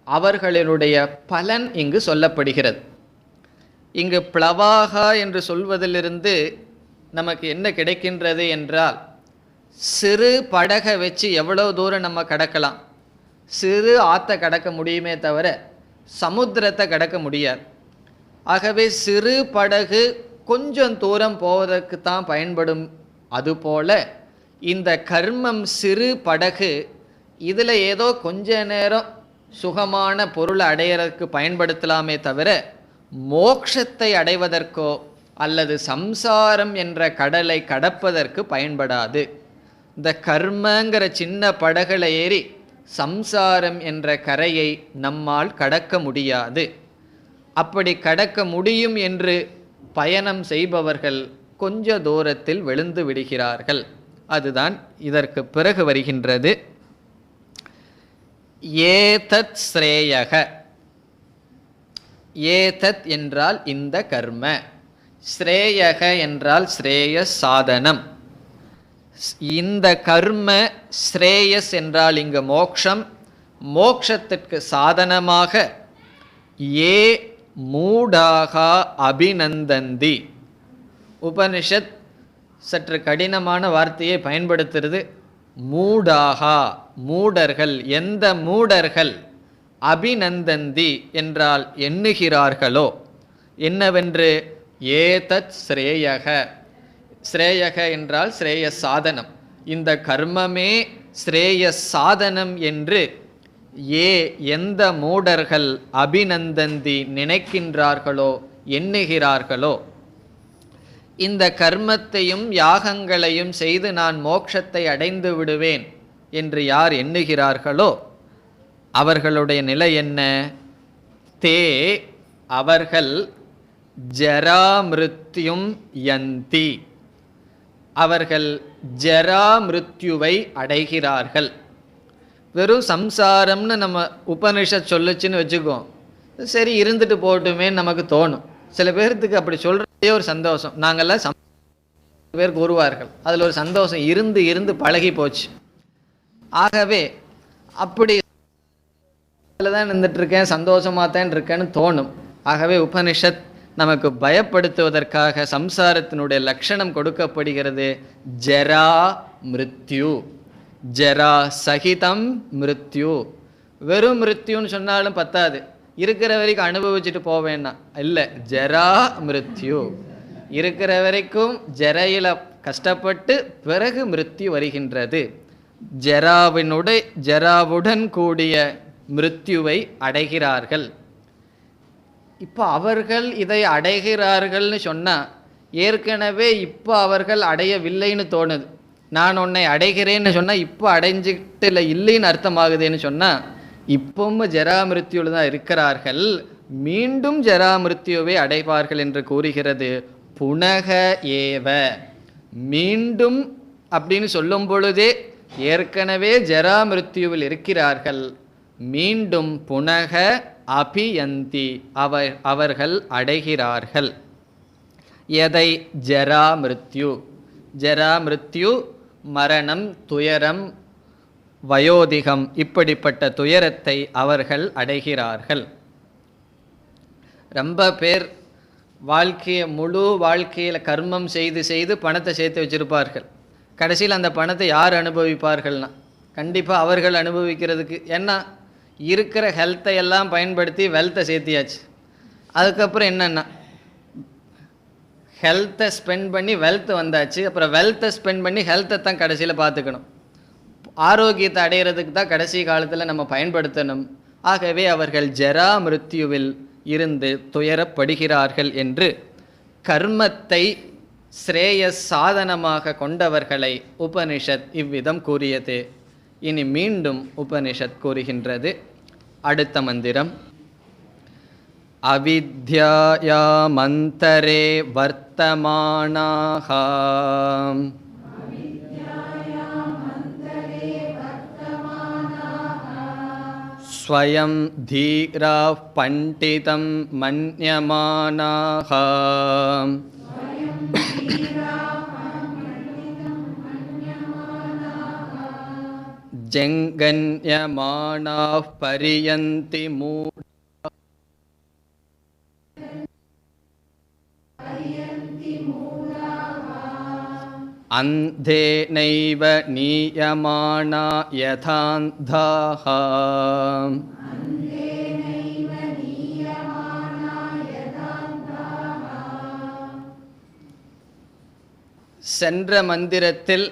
அவர்களுடைய பலன் இங்கு சொல்லப்படுகிறது. இங்கு ப்ளவாகா என்று சொல்வதிலிருந்து நமக்கு என்ன கிடைக்கின்றது என்றால், சிறு படகை வச்சு எவ்வளோ தூரம் நம்ம கடக்கலாம்? சிறு ஆற்றை கடக்க முடியுமே தவிர சமுத்திரத்தை கடக்க முடியாது. ஆகவே சிறு படகு கொஞ்சம் தூரம் போவதற்கு தான் பயன்படும். அதுபோல இந்த கர்மம் சிறு படகு, இதில் ஏதோ கொஞ்ச நேரம் சுகமான பொருளை அடையிறதுக்கு பயன்படுத்தலாமே தவிர மோட்சத்தை அடைவதற்கோ அல்லது சம்சாரம் என்ற கடலை கடப்பதற்கு பயன்படாது. இந்த கர்மங்கிற சின்ன படகுல ஏறி சம்சாரம் என்ற கரையை நம்மால் கடக்க முடியாது. அப்படி கடக்க முடியும் என்று பயணம் செய்பவர்கள் கொஞ்ச தூரத்தில் விழுந்து விடுகிறார்கள். அதுதான் இதற்கு பிறகு வருகின்றது. ஏதத் ஸ்ரேயக. ஏதத் என்றால் இந்த கர்ம, ஸ்ரேயக என்றால் ஸ்ரேய சாதனம். இந்த கர்ம ஸ்ரேயஸ் என்றால் இங்கு மோக்ஷம், மோக்ஷத்திற்கு சாதனமாக ஏ மூடாக அபிநந்தந்தி. உபனிஷத் சற்று கடினமான வார்த்தையை பயன்படுத்துகிறது. மூடாகா, மூடர்கள். எந்த மூடர்கள்? அபிநந்தந்தி என்றால் எண்ணுகிறார்களோ. என்னவென்று? ஏதத் ஸ்ரேயக. ஸ்ரேயக என்றால் ஸ்ரேய சாதனம். இந்த கர்மமே ஸ்ரேய சாதனம் என்று எந்த மூடர்கள் அபிநந்தந்தி நினைக்கின்றார்களோ, எண்ணுகிறார்களோ, இந்த கர்மத்தையும் யாகங்களையும் செய்து நான் மோட்சத்தை அடைந்து விடுவேன் என்று யார் எண்ணுகிறார்களோ அவர்களுடைய நிலை என்ன? தே அவர்கள் ஜரா மிருத்யும் யந்தி. அவர்கள் ஜரா மிருத்யுவை அடைகிறார்கள். வெறும் சம்சாரம்னு நம்ம உபனிஷத் சொல்லுச்சுன்னு வச்சுக்கோம், சரி இருந்துட்டு போட்டுமே நமக்கு தோணும். சில பேர்த்துக்கு அப்படி சொல்கிறதே ஒரு சந்தோஷம். நாங்கள்லாம் பேர் கூறுவார்கள், அதில் ஒரு சந்தோஷம் இருந்து இருந்து பழகி போச்சு. ஆகவே அப்படி தான் இருந்துட்டுருக்கேன், சந்தோஷமாக தான் இருக்கேன்னு தோணும். ஆகவே உபனிஷத் நமக்கு பயப்படுத்துவதற்காக சம்சாரத்தினுடைய லட்சணம் கொடுக்கப்படுகிறது. ஜரா மிருத்யு, ஜரா சகிதம் மிருத்யு. வெறும் மிருத்யுன்னு சொன்னாலும் பத்தாது, இருக்கிற வரைக்கும் அனுபவிச்சுட்டு போவேன்னா இல்லை, ஜரா மிருத்யு. இருக்கிற வரைக்கும் ஜரையில் கஷ்டப்பட்டு பிறகு மிருத்யு வருகின்றது. ஜராவுடன் கூடிய மிருத்யுவை அடைகிறார்கள். இப்போ அவர்கள் இதை அடைகிறார்கள்னு சொன்னால் ஏற்கனவே இப்போ அவர்கள் அடையவில்லைன்னு தோணுது. நான் உன்னை அடைகிறேன்னு சொன்னால் இப்போ அடைஞ்சிட்டு இல்லைன்னு அர்த்தமாகுதுன்னு சொன்னால் இப்பவும் ஜராமிருத்யுவில் தான் இருக்கிறார்கள், மீண்டும் ஜராமிருத்யுவை அடைவார்கள் என்று கூறுகிறது. புனக ஏவ, மீண்டும் அப்படின்னு சொல்லும் பொழுதே ஏற்கனவே ஜராமிருத்யுவில் இருக்கிறார்கள், மீண்டும் புனக அபியந்தி அவர்கள் அடைகிறார்கள். எதை? ஜராமிருத்யு. ஜராமிருத்யு மரணம், துயரம், வயோதிகம், இப்படிப்பட்ட துயரத்தை அவர்கள் அடைகிறார்கள். ரொம்ப பேர் வாழ்க்கையை முழு வாழ்க்கையில் கர்மம் செய்து செய்து பணத்தை சேர்த்து வச்சுருப்பார்கள். கடைசியில் அந்த பணத்தை யார் அனுபவிப்பார்கள்னா கண்டிப்பாக அவர்கள் அனுபவிக்கிறதுக்கு. ஏன்னா இருக்கிற ஹெல்த்தை எல்லாம் பயன்படுத்தி வெல்த்தை சேர்த்தியாச்சு. அதுக்கப்புறம் என்னென்னா ஹெல்த்தை ஸ்பெண்ட் பண்ணி வெல்த் வந்தாச்சு. அப்புறம் வெல்த்தை ஸ்பெண்ட் பண்ணி ஹெல்த்தை தான் கடைசியில் பார்த்துக்கணும். ஆரோக்கியத்தை அடையிறதுக்கு தான் கடைசி காலத்தில் நம்ம பயன்படுத்தணும். ஆகவே அவர்கள் ஜரா மிருத்யுவில் இருந்து துயரப்படுகிறார்கள் என்று கர்மத்தை ஸ்ரேயஸ் சாதனமாக கொண்டவர்களை உபனிஷத் இவ்விதம் கூறியது. இனி மீண்டும் உபனிஷத் கூறுகின்றது. அடுத்த மந்திரம். அவித்யாயா மந்தரே வர்த்தமானாஹ ஸ்வயம் தீராः பண்டிதம் மன்யமானாஹ ஜங்கன்யமானாः பரியந்தி மூட அந்தேனைவ நீயமானா யதாந்தாஹ. சென்ற மந்திரத்தில்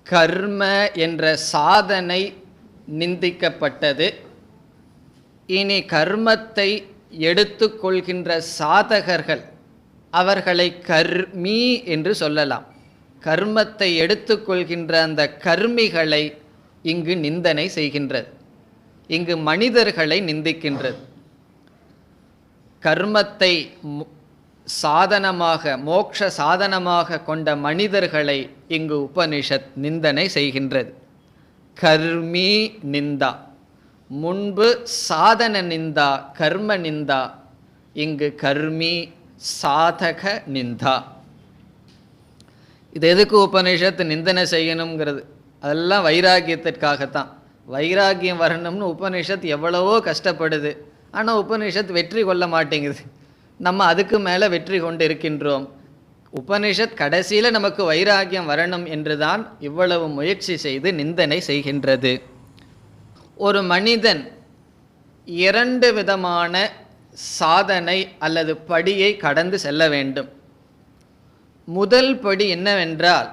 கர்ம என்ற சாதனை நிந்திக்கப்பட்டது. இனி கர்மத்தை எடுத்துக்கொள்கின்ற சாதகர்கள், அவர்களை கர்மி என்று சொல்லலாம். கர்மத்தை எடுத்துக்கொள்கின்ற அந்த கர்மிகளை இங்கு நிந்தனை செய்கின்றது. இங்கு மனிதர்களை நிந்திக்கின்றது. கர்மத்தை சாதனமாக மோட்ச சாதனமாக கொண்ட மனிதர்களை இங்கு உபனிஷத் நிந்தனை செய்கின்றது. கர்மி நிந்தா. முன்பு சாதன நிந்தா, கர்ம நிந்தா. இங்கு கர்மி சாதக நிந்தா. இது எதுக்கு உபனிஷத்து நிந்தனை செய்யணுங்கிறது? அதெல்லாம் வைராக்கியத்திற்காகத்தான். வைராக்கியம் வரணும்னு உபனிஷத் எவ்வளவோ கஷ்டப்படுது. ஆனால் உபனிஷத் வெற்றி கொள்ள மாட்டேங்குது. நம்ம அதுக்கு மேலே வெற்றி கொண்டு இருக்கின்றோம். உபனிஷத் கடைசியில் நமக்கு வைராக்கியம் வரணும் என்றுதான் இவ்வளவு முயற்சி செய்து நிந்தனை செய்கின்றது. ஒரு மனிதன் 2 விதமான சாதனை அல்லது படியை கடந்து செல்ல வேண்டும். முதல் படி என்னவென்றால்,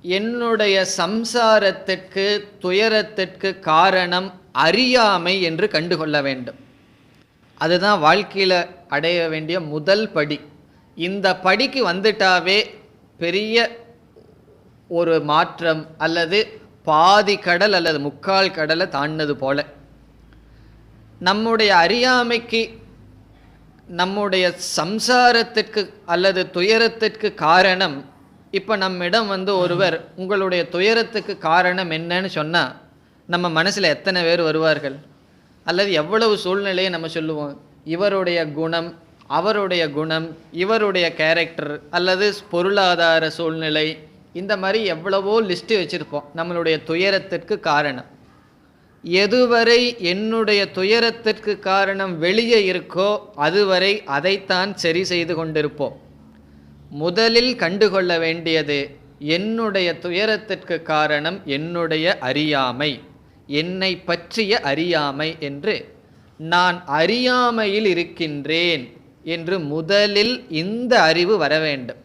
என்னுடைய சம்சாரத்திற்கு துயரத்திற்கு காரணம் அறியாமை என்று கண்டுகொள்ள வேண்டும். அதுதான் வாழ்க்கையில் அடைய வேண்டிய முதல் படி. இந்த படிக்கு வந்துட்டாவே பெரிய ஒரு மாற்றம், அல்லது பாதி கடல் அல்லது முக்கால் கடலை தாண்டினது போல. நம்முடைய அறியாமைக்கு, நம்முடைய சம்சாரத்திற்கு அல்லது துயரத்திற்கு காரணம், இப்போ நம்மிடம் ஒருவர் உங்களுடைய துயரத்துக்கு காரணம் என்னன்னு சொன்னால் நம்ம மனசில் எத்தனை பேர் வருவார்கள்? அல்லது எவ்வளவு சூழ்நிலையை நம்ம சொல்லுவோம், இவருடைய குணம், அவருடைய குணம், இவருடைய கேரக்டர், அல்லது பொருளாதார சூழ்நிலை, இந்த மாதிரி எவ்வளவோ லிஸ்ட்டு வச்சுருப்போம் நம்மளுடைய துயரத்திற்கு காரணம். எதுவரை என்னுடைய துயரத்திற்கு காரணம் வெளியே இருக்கோ அதுவரை அதைத்தான் சரி செய்து கொண்டிருப்போம். முதலில் கண்டுகொள்ள வேண்டியது, என்னுடைய துயரத்திற்கு காரணம் என்னுடைய அறியாமை, என்னை பற்றிய அறியாமை என்று. நான் அறியாமையில் இருக்கின்றேன் என்று முதலில் இந்த அறிவு வர வேண்டும்.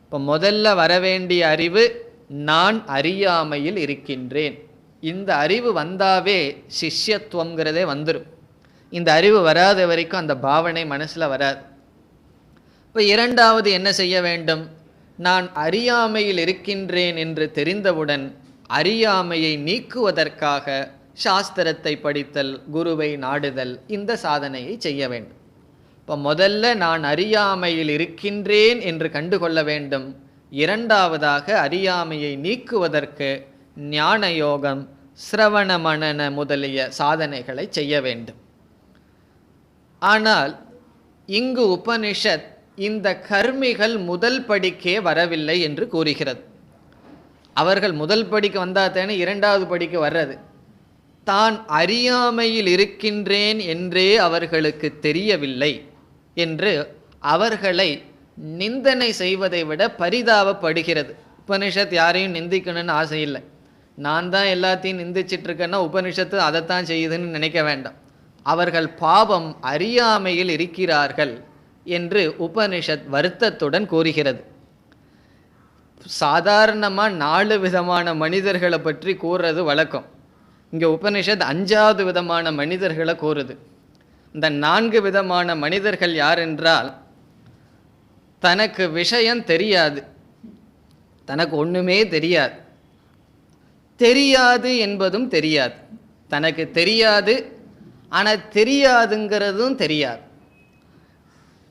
இப்போ முதல்ல வரவேண்டிய அறிவு, நான் அறியாமையில் இருக்கின்றேன். இந்த அறிவு வந்தாவே சிஷ்யத்துவங்கிறதே வந்துடும். இந்த அறிவு வராத வரைக்கும் அந்த பாவனை மனசில் வராது. இப்போ இரண்டாவது என்ன செய்ய வேண்டும்? நான் அறியாமையில் இருக்கின்றேன் என்று தெரிந்தவுடன் அறியாமையை நீக்குவதற்காக சாஸ்திரத்தை படித்தல், குருவை நாடுதல், இந்த சாதனையை செய்ய வேண்டும். இப்போ முதல்ல நான் அறியாமையில் இருக்கின்றேன் என்று கண்டுகொள்ள வேண்டும். இரண்டாவதாக அறியாமையை நீக்குவதற்கு ஞான யோகம், சிரவண மனன முதலிய சாதனைகளை செய்ய வேண்டும். ஆனால் இங்கு உபனிஷத் இந்த கர்மிகள் முதல் படிக்கே வரவில்லை என்று கூறுகிறது. அவர்கள் முதல் படிக்கு வந்தாத்தேன்னு இரண்டாவது படிக்கு வர்றது. தான் அறியாமையில் இருக்கின்றேன் என்றே அவர்களுக்கு தெரியவில்லை. என்று அவர்களை நிந்தனை செய்வதை விட பரிதாபப்படுகிறது. உபனிஷத் யாரையும் நிந்திக்கணும்னு ஆசை இல்லை. நான் தான் எல்லாத்தையும் நிந்திச்சிட்ருக்கேன்னா உபனிஷத்து அதைத்தான் செய்யுதுன்னு நினைக்க வேண்டாம். அவர்கள் பாவம் அறியாமையில் இருக்கிறார்கள் என்று உபனிஷத் வருத்தத்துடன் கூறுகிறது. சாதாரணமாக 4 விதமான மனிதர்களை பற்றி கூறுறது வழக்கம். இங்கே உபனிஷத் 5வது விதமான மனிதர்களை கூறுது. இந்த 4 விதமான மனிதர்கள் யார் என்றால், தனக்கு விஷயம் தெரியாது, தனக்கு ஒன்றுமே தெரியாது, தெரியாது என்பதும் தெரியாது, தனக்கு தெரியாது ஆனால் தெரியாதுங்கிறதும் தெரியாது.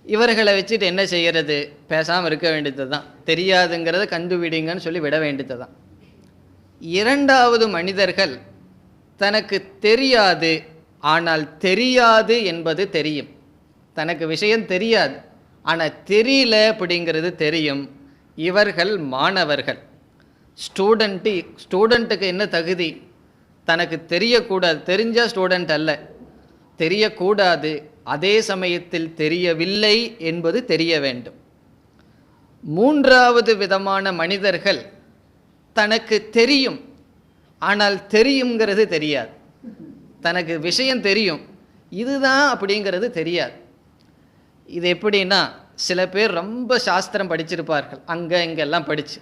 இவர்களை வச்சுட்டு என்ன செய்கிறது? பேசாமல் இருக்க வேண்டியது தான். தெரியாதுங்கிறத கண்டுபிடிங்கன்னு சொல்லி விட வேண்டியது தான். 2வது மனிதர்கள் தனக்கு தெரியாது ஆனால் தெரியாது என்பது தெரியும். தனக்கு விஷயம் தெரியாது ஆனால் தெரியல அப்படிங்கிறது தெரியும். இவர்கள் மாணவர்கள். ஸ்டூடெண்ட்டுக்கு என்ன தகுதி? தனக்கு தெரியக்கூடாது, தெரிஞ்சால் ஸ்டூடெண்ட் அல்ல. தெரியக்கூடாது, அதே சமயத்தில் தெரியவில்லை என்பது தெரிய வேண்டும். 3வது விதமான மனிதர்கள் தனக்கு தெரியும் ஆனால் தெரியுங்கிறது தெரியாது. தனக்கு விஷயம் தெரியும், இதுதான் அப்படிங்கிறது தெரியாது. இது எப்படின்னா, சில பேர் ரொம்ப சாஸ்திரம் படிச்சிருப்பார்கள், அங்கே இங்கெல்லாம் படித்து,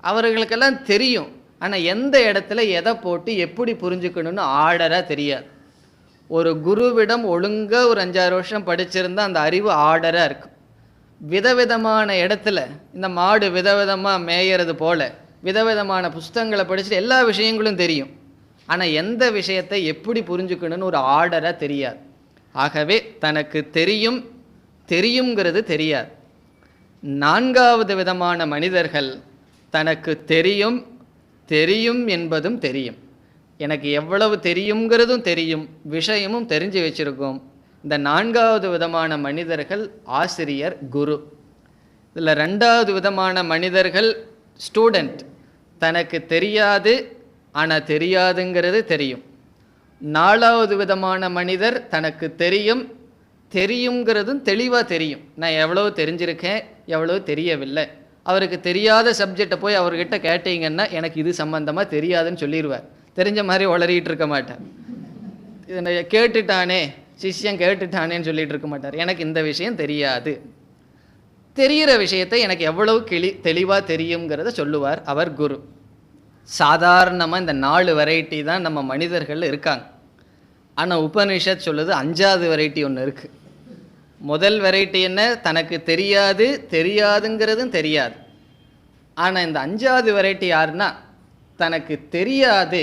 அவர்களுக்கெல்லாம் தெரியும், ஆனால் எந்த இடத்துல எதை போட்டு எப்படி புரிஞ்சுக்கணும்னு ஆர்டராக தெரியாது. ஒரு குருவிடம் ஒழுங்காக ஒரு 5-6 வருஷம் படிச்சிருந்தால் அந்த அறிவு ஆர்டராக இருக்கும். விதவிதமான இடத்துல இந்த மாடு விதவிதமாக மேயறது போல விதவிதமான புஸ்தகங்களை படிச்சுட்டு எல்லா விஷயங்களும் தெரியும், ஆனால் எந்த விஷயத்தை எப்படி புரிஞ்சுக்கணும்னு ஒரு ஆர்டராக தெரியாது. ஆகவே தனக்கு தெரியும், தெரியுங்கிறது தெரியாது. 4வது விதமான மனிதர்கள் தனக்கு தெரியும், தெரியும் என்பதும் தெரியும். எனக்கு எவ்வளவு தெரியுங்கிறதும் தெரியும், விஷயமும் தெரிஞ்சு வச்சுருக்கோம். இந்த 4வது விதமான மனிதர்கள் ஆசிரியர், குரு. இதில் 2வது விதமான மனிதர்கள் ஸ்டூடெண்ட். தனக்கு தெரியாது ஆனால் தெரியாதுங்கிறது தெரியும். 4வது விதமான மனிதர் தனக்கு தெரியும், தெரியுங்கிறதும் தெளிவாக தெரியும். நான் எவ்வளோ தெரிஞ்சிருக்கேன், எவ்வளோ தெரியவில்லை. அவருக்கு தெரியாத சப்ஜெக்டை போய் அவர்கிட்ட கேட்டீங்கன்னா எனக்கு இது சம்பந்தமாக தெரியாதுன்னு சொல்லிடுவார். தெரிஞ்ச மாதிரி உளறிட்டு இருக்க மாட்டார். இதை கேட்டுட்டானே, சிஷ்யன் கேட்டுட்டானேன்னு சொல்லிட்டு இருக்க மாட்டார். எனக்கு இந்த விஷயம் தெரியாது. தெரிகிற விஷயத்தை எனக்கு எவ்வளவு தெளிவாக தெரியுங்கிறத சொல்லுவார் அவர் குரு. சாதாரணமாக இந்த 4 வெரைட்டி தான் நம்ம மனிதர்கள் இருக்காங்க. ஆனால் உபனிஷத் சொல்லுது 5வது வெரைட்டி ஒன்று இருக்குது. முதல் வெரைட்டி என்ன? தனக்கு தெரியாது, தெரியாதுங்கிறதும் தெரியாது. ஆனால் இந்த 5வது வெரைட்டி யாருன்னா, தனக்கு தெரியாது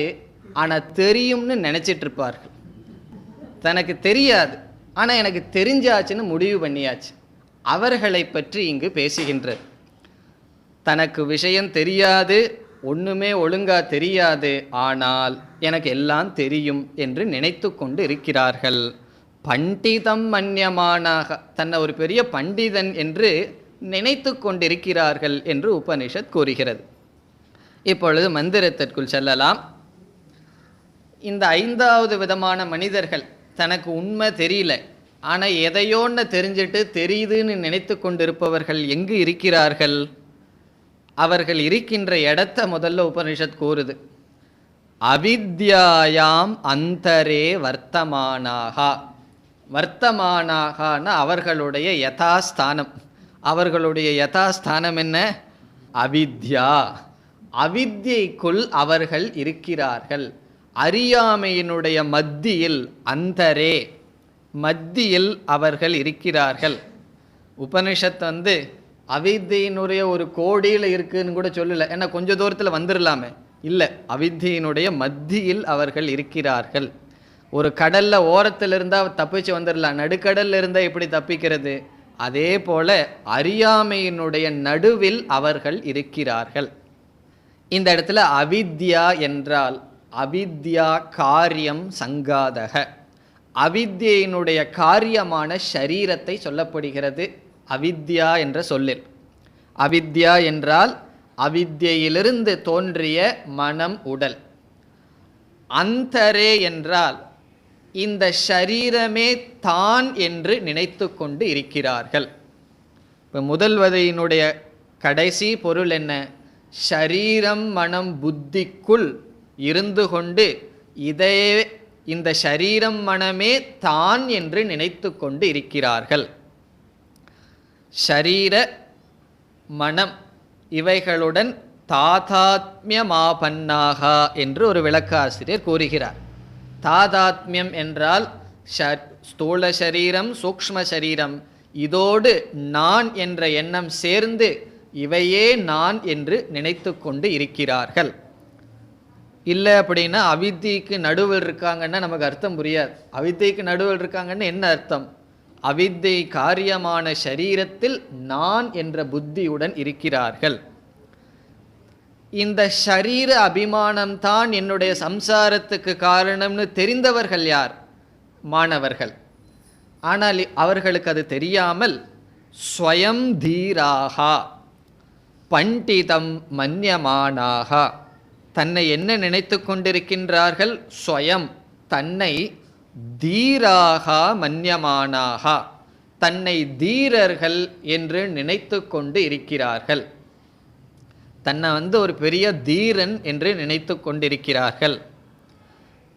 ஆனால் தெரியும்னு நினச்சிட்டு இருப்பார்கள். தனக்கு தெரியாது ஆனால் எனக்கு தெரிஞ்சாச்சுன்னு முடிவு பண்ணியாச்சு. அவர்களை பற்றி இங்கு பேசுகின்றது. தனக்கு விஷயம் தெரியாது, ஒன்றுமே ஒழுங்காக தெரியாது, ஆனால் எனக்கு எல்லாம் தெரியும் என்று நினைத்து கொண்டு இருக்கிறார்கள். பண்டிதம் மன்யமானாக, தன்னை ஒரு பெரிய பண்டிதன் என்று நினைத்து கொண்டிருக்கிறார்கள் என்று உபனிஷத் கூறுகிறது. இப்பொழுது மந்திரத்திற்குள் செல்லலாம். இந்த 5வது விதமான மனிதர்கள் தனக்கு உண்மை தெரியல ஆனால் எதையோன்னு தெரிஞ்சிட்டு தெரியுதுன்னு நினைத்து கொண்டிருப்பவர்கள் எங்கு இருக்கிறார்கள்? அவர்கள் இருக்கின்ற இடத்தை முதல்ல உபனிஷத் கூறுது. அவித்யாயாம் அந்தரே வர்த்தமானாக. வர்த்தமானாகனா அவர்களுடைய யதாஸ்தானம். அவர்களுடைய யதாஸ்தானம் என்ன? அவித்யா. அவித்யைக்குள் அவர்கள் இருக்கிறார்கள். அறியாமையினுடைய மத்தியில், அந்தரே மத்தியில் அவர்கள் இருக்கிறார்கள். உபனிஷத் அவித்தியினுடைய ஒரு கோடியில் இருக்குன்னு கூட சொல்லலை. ஏன்னா கொஞ்சம் தூரத்தில் வந்துடலாமே, இல்லை, அவித்தியினுடைய மத்தியில் அவர்கள் இருக்கிறார்கள். ஒரு கடலில் ஓரத்தில் இருந்தால் தப்பிச்சு வந்துடலாம், நடுக்கடலில் இருந்தால் எப்படி தப்பிக்கிறது? அதே போல அறியாமையினுடைய நடுவில் அவர்கள் இருக்கிறார்கள். இந்த இடத்துல அவித்யா என்றால் அவித்யா காரியம் சங்காதக, அவித்யினுடைய காரியமான ஷரீரத்தை சொல்லப்படுகிறது அவித்யா என்ற சொல்லில். அவித்யா என்றால் அவித்யிலிருந்து தோன்றிய மனம், உடல். அந்தரே என்றால் இந்த ஷரீரமே தான் என்று நினைத்து கொண்டு இருக்கிறார்கள். இப்போ முதல்வதையினுடைய கடைசி பொருள் என்ன? ஷரீரம் மனம் புத்திக்குள் இருந்து கொண்டு இந்த ஷரீரம் மனமே தான் என்று நினைத்து கொண்டு இருக்கிறார்கள். ஷரீர மனம் இவைகளுடன் தாதாத்மியமாபன்னாக என்று ஒரு விளக்காசிரியர் கூறுகிறார். தாதாத்மியம் என்றால் ஸ்தூல சரீரம் சூக்ஷ்ம சரீரம், இதோடு நான் என்ற எண்ணம் சேர்ந்து இவையே நான் என்று நினைத்து கொண்டு இருக்கிறார்கள். இல்லை அப்படின்னா அவித்திக்கு நடுவில் இருக்காங்கன்னா நமக்கு அர்த்தம் புரியாது. அவித்திக்கு நடுவில் இருக்காங்கன்னு என்ன அர்த்தம்? அவித்தை காரியமான சரீரத்தில் நான் என்ற புத்தியுடன் இருக்கிறார்கள். இந்த ஷரீர அபிமானம்தான் என்னுடைய சம்சாரத்துக்கு காரணம்னு தெரிந்தவர்கள் யார்? மாணவர்கள். ஆனால் அவர்களுக்கு அது தெரியாமல் ஸ்வயம் தீராகா பண்டிதம் மன்யமானாக, தன்னை என்ன நினைத்து கொண்டிருக்கின்றார்கள்? ஸ்வயம் தன்னை தீராக மன்யமானாக, தன்னை தீரர்கள் என்று நினைத்து கொண்டு இருக்கிறார்கள். தன்னை ஒரு பெரிய தீரன் என்று நினைத்து கொண்டிருக்கிறார்கள்.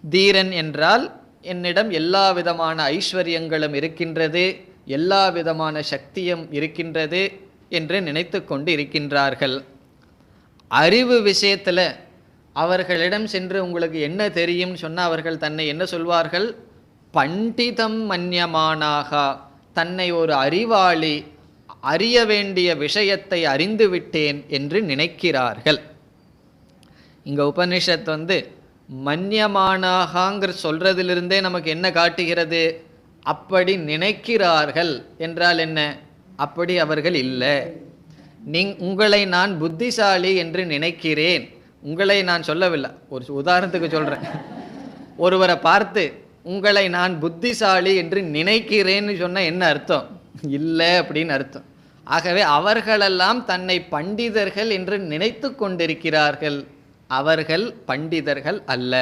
தீரன் என்றால் என்னிடம் எல்லா விதமான ஐஸ்வர்யங்களும் இருக்கின்றது, எல்லா விதமான சக்தியும் இருக்கின்றது என்று நினைத்து கொண்டு இருக்கின்றார்கள். அறிவு விஷயத்தில் அவர்களிடம் சென்று உங்களுக்கு என்ன தெரியும் சொன்னால் அவர்கள் தன்னை என்ன சொல்வார்கள்? பண்டிதம் மன்யமானாக, தன்னை ஒரு அறிவாளி, அறிய வேண்டிய விஷயத்தை அறிந்து விட்டேன் என்று நினைக்கிறார்கள். இங்கே உபனிஷத் மன்யமானாகங்கிற சொல்றதிலிருந்தே நமக்கு என்ன காட்டுகிறது? அப்படி நினைக்கிறார்கள் என்றால் என்ன? அப்படி அவர்கள் இல்லை. உங்களை நான் புத்திசாலி என்று நினைக்கிறேன், உங்களை நான் சொல்லவில்லை, ஒரு உதாரணத்துக்கு சொல்கிறேன். ஒருவரை பார்த்து உங்களை நான் புத்திசாலி என்று நினைக்கிறேன்னு சொன்னால் என்ன அர்த்தம்? இல்லை அப்படின்னு அர்த்தம். ஆகவே அவர்களெல்லாம் தன்னை பண்டிதர்கள் என்று நினைத்து கொண்டிருக்கிறார்கள். அவர்கள் பண்டிதர்கள் அல்ல,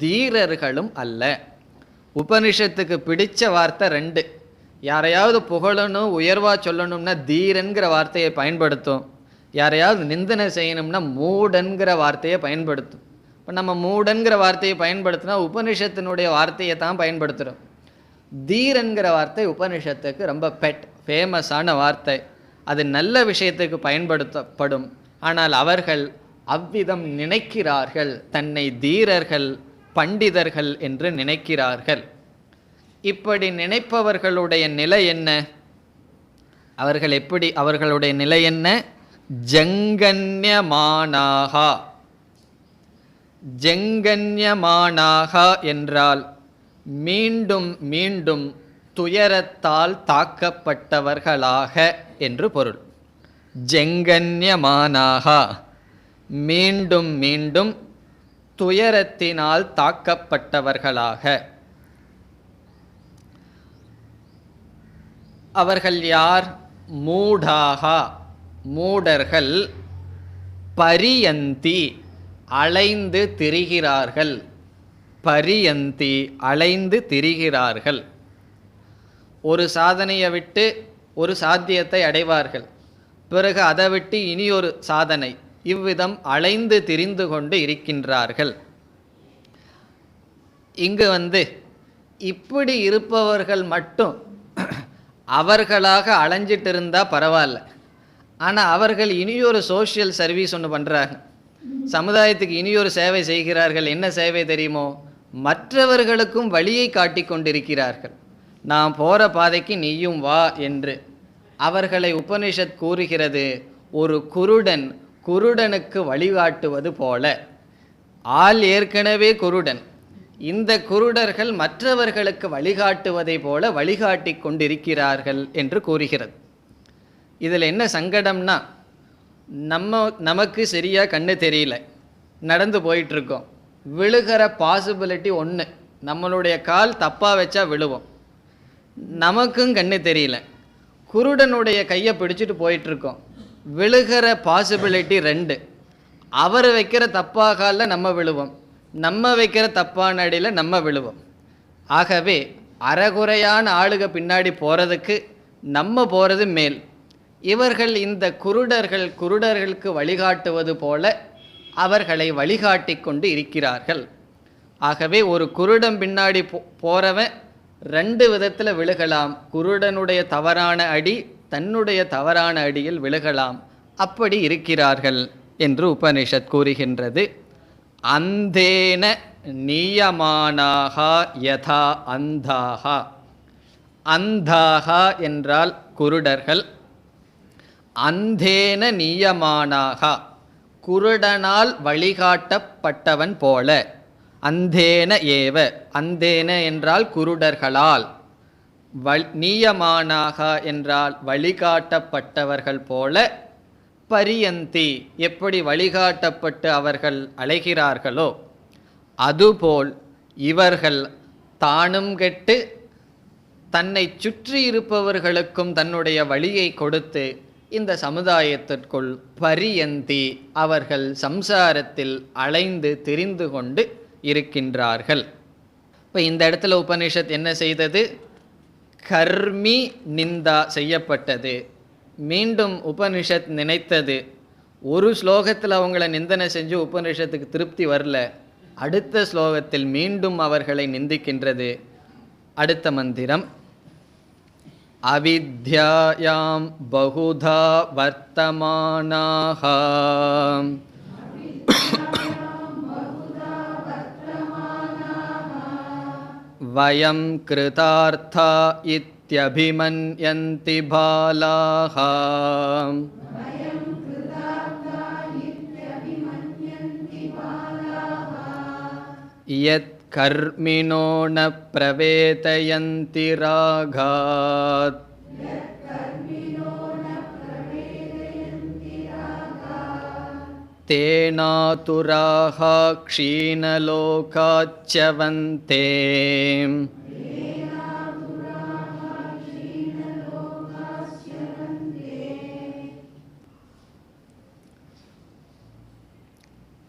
தீரர்களும் அல்ல. உபனிஷத்துக்கு பிடிச்ச வார்த்தை ரெண்டு. யாரையாவது புகழணும் உயர்வாக சொல்லணும்னா தீரன்கிற வார்த்தையை பயன்படுத்தும், யாரையாவது நிந்தனை செய்யணும்னா மூடன்கிற வார்த்தையை பயன்படுத்தும். இப்போ நம்ம மூடன்கிற வார்த்தையை பயன்படுத்தினா உபனிஷத்தினுடைய வார்த்தையை தான் பயன்படுத்துகிறோம். தீரன்கிற வார்த்தை உபனிஷத்துக்கு ரொம்ப ஃபேமஸான வார்த்தை. அது நல்ல விஷயத்துக்கு பயன்படுத்தப்படும். ஆனால் அவர்கள் அவ்விதம் நினைக்கிறார்கள், தன்னை தீரர்கள் பண்டிதர்கள் என்று நினைக்கிறார்கள். இப்படி நினைப்பவர்களுடைய நிலை என்ன? அவர்கள் எப்படி? அவர்களுடைய நிலை என்ன? ஜங்கன்யமானாகா. ஜங்கன்யமானாகா என்றால் மீண்டும் மீண்டும் துயரத்தால் தாக்கப்பட்டவர்களாக என்று பொருள். ஜங்கன்யமானாகா மீண்டும் மீண்டும் துயரத்தினால் தாக்கப்பட்டவர்களாக. அவர்கள் யார்? மூடாகா மூடர்கள். பரியந்தி அலைந்து திரிகிறார்கள். பரியந்தி அலைந்து திரிகிறார்கள். ஒரு சாதனையை விட்டு ஒரு சாத்தியத்தை அடைவார்கள், பிறகு அதை விட்டு இனி ஒரு சாதனை, இவ்விதம் அலைந்து திரிந்து கொண்டு இருக்கின்றார்கள். இங்கு இப்படி இருப்பவர்கள் மட்டும் அவர்களாக அலைஞ்சிட்டு இருந்தால் பரவாயில்ல. ஆனால் அவர்கள் இனியொரு சோஷியல் சர்வீஸ் ஒன்று பண்ணுறாங்க, சமுதாயத்துக்கு இனியொரு சேவை செய்கிறார்கள். என்ன சேவை தெரியுமோ? மற்றவர்களுக்கும் வழியை காட்டி கொண்டிருக்கிறார்கள். நான் போகிற பாதைக்கு நீயும் வா என்று அவர்களை உபனிஷத் கூறுகிறது. ஒரு குருடன் குருடனுக்கு வழிகாட்டுவது போல. ஆள் ஏற்கனவே குருடன், இந்த குருடர்கள் மற்றவர்களுக்கு வழிகாட்டுவதை போல வழிகாட்டி கொண்டிருக்கிறார்கள் என்று கூறுகிறது. இதில் என்ன சங்கடம்னா, நமக்கு சரியாக கண்ணு தெரியல, நடந்து போயிட்டுருக்கோம், விழுகிற பாசிபிலிட்டி ஒன்று. நம்மளுடைய கால் தப்பாக வச்சா விழுவோம், நமக்கும் கண்ணு தெரியல. குருடனுடைய கையை பிடிச்சிட்டு போயிட்டுருக்கோம், விழுகிற பாசிபிலிட்டி ரெண்டு. அவர் வைக்கிற தப்பாக காலில் நம்ம விழுவோம், நம்ம வைக்கிற தப்பான அடியில் நம்ம விழுவோம். ஆகவே அறகுறையான ஆளுக பின்னாடி போகிறதுக்கு நம்ம போகிறது மேல். இவர்கள் இந்த குருடர்களுக்கு வழிகாட்டுவது போல அவர்களை வழிகாட்டி கொண்டு இருக்கிறார்கள். ஆகவே ஒரு குருடன் பின்னாடி போகிறவன் 2 விதத்தில் விழுகலாம். குருடனுடைய தவறான அடி, தன்னுடைய தவறான அடியில் விழுகலாம். அப்படி இருக்கிறார்கள் என்று உபனிஷத் கூறுகின்றது. அந்தேன நியமானாக யதா அந்தாஹ. அந்தாஹ என்றால் குருடர்கள். அந்தேன நியமானாக, குருடனால் வழிகாட்டப்பட்டவன் போல. அந்தேன ஏவ, அந்தேன என்றால் குருடர்களால், நியமானாக என்றால் வழிகாட்டப்பட்டவர்கள் போல. பரியந்தி, எப்படி வழிகாட்டப்பட்டு அவர்கள் அலைகிறார்களோ அதுபோல் இவர்கள் தானும் கெட்டு தன்னை சுற்றி இருப்பவர்களுக்கும் தன்னுடைய வழியை கொடுத்து இந்த சமுதாயத்திற்குள் பரியந்தி, அவர்கள் சம்சாரத்தில் அலைந்து திரிந்து கொண்டு இருக்கின்றார்கள். இப்போ இந்த இடத்துல உபனிஷத் என்ன செய்தது? கர்மி நிந்தா செய்யப்பட்டது. மீண்டும் உபனிஷத் நினைத்தது, ஒரு ஸ்லோகத்தில் அவங்கள நிந்தனை செஞ்சு உபனிஷத்துக்கு திருப்தி வரல, அடுத்த ஸ்லோகத்தில் மீண்டும் அவர்களை நிந்திக்கின்றது. அடுத்த மந்திரம், அவித்யாயாம் பகுதா வர்த்தமானாஹ வயம் கிருதார்த்தா இத்யபிமன்யந்தி பாலாஹ. யத் கர்மிணோ ந பிரவேதயந்தி ராகாத். தேனாதுராஹ க்ஷீணலோகாச்யவந்தே.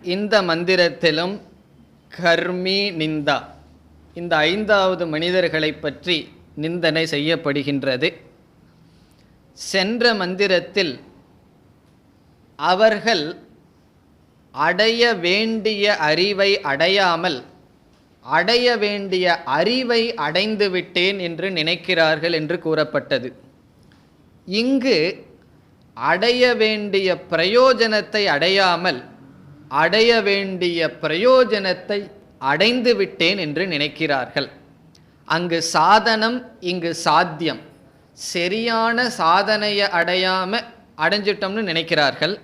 இந்த மந்திரத்திலும் கர்மி நிந்தா, இந்த 5வது மனிதர்களை பற்றி நிந்தனை செய்யப்படுகின்றது. சென்ற மந்திரத்தில் அவர்கள் அடைய வேண்டிய அறிவை அடையாமல் அடைய வேண்டிய அறிவை அடைந்து விட்டேன் என்று நினைக்கிறார்கள் என்று கூறப்பட்டது. இங்கு அடைய வேண்டிய பிரயோஜனத்தை அடையாமல் அடைய வேண்டிய பிரயோஜனத்தை அடைந்து விட்டேன் என்று நினைக்கிறார்கள். அங்கு சாதனம், இங்கு சாத்தியம். சரியான சாதனையை அடையாமல் அடைஞ்சிட்டோம்னு நினைக்கிறார்கள்.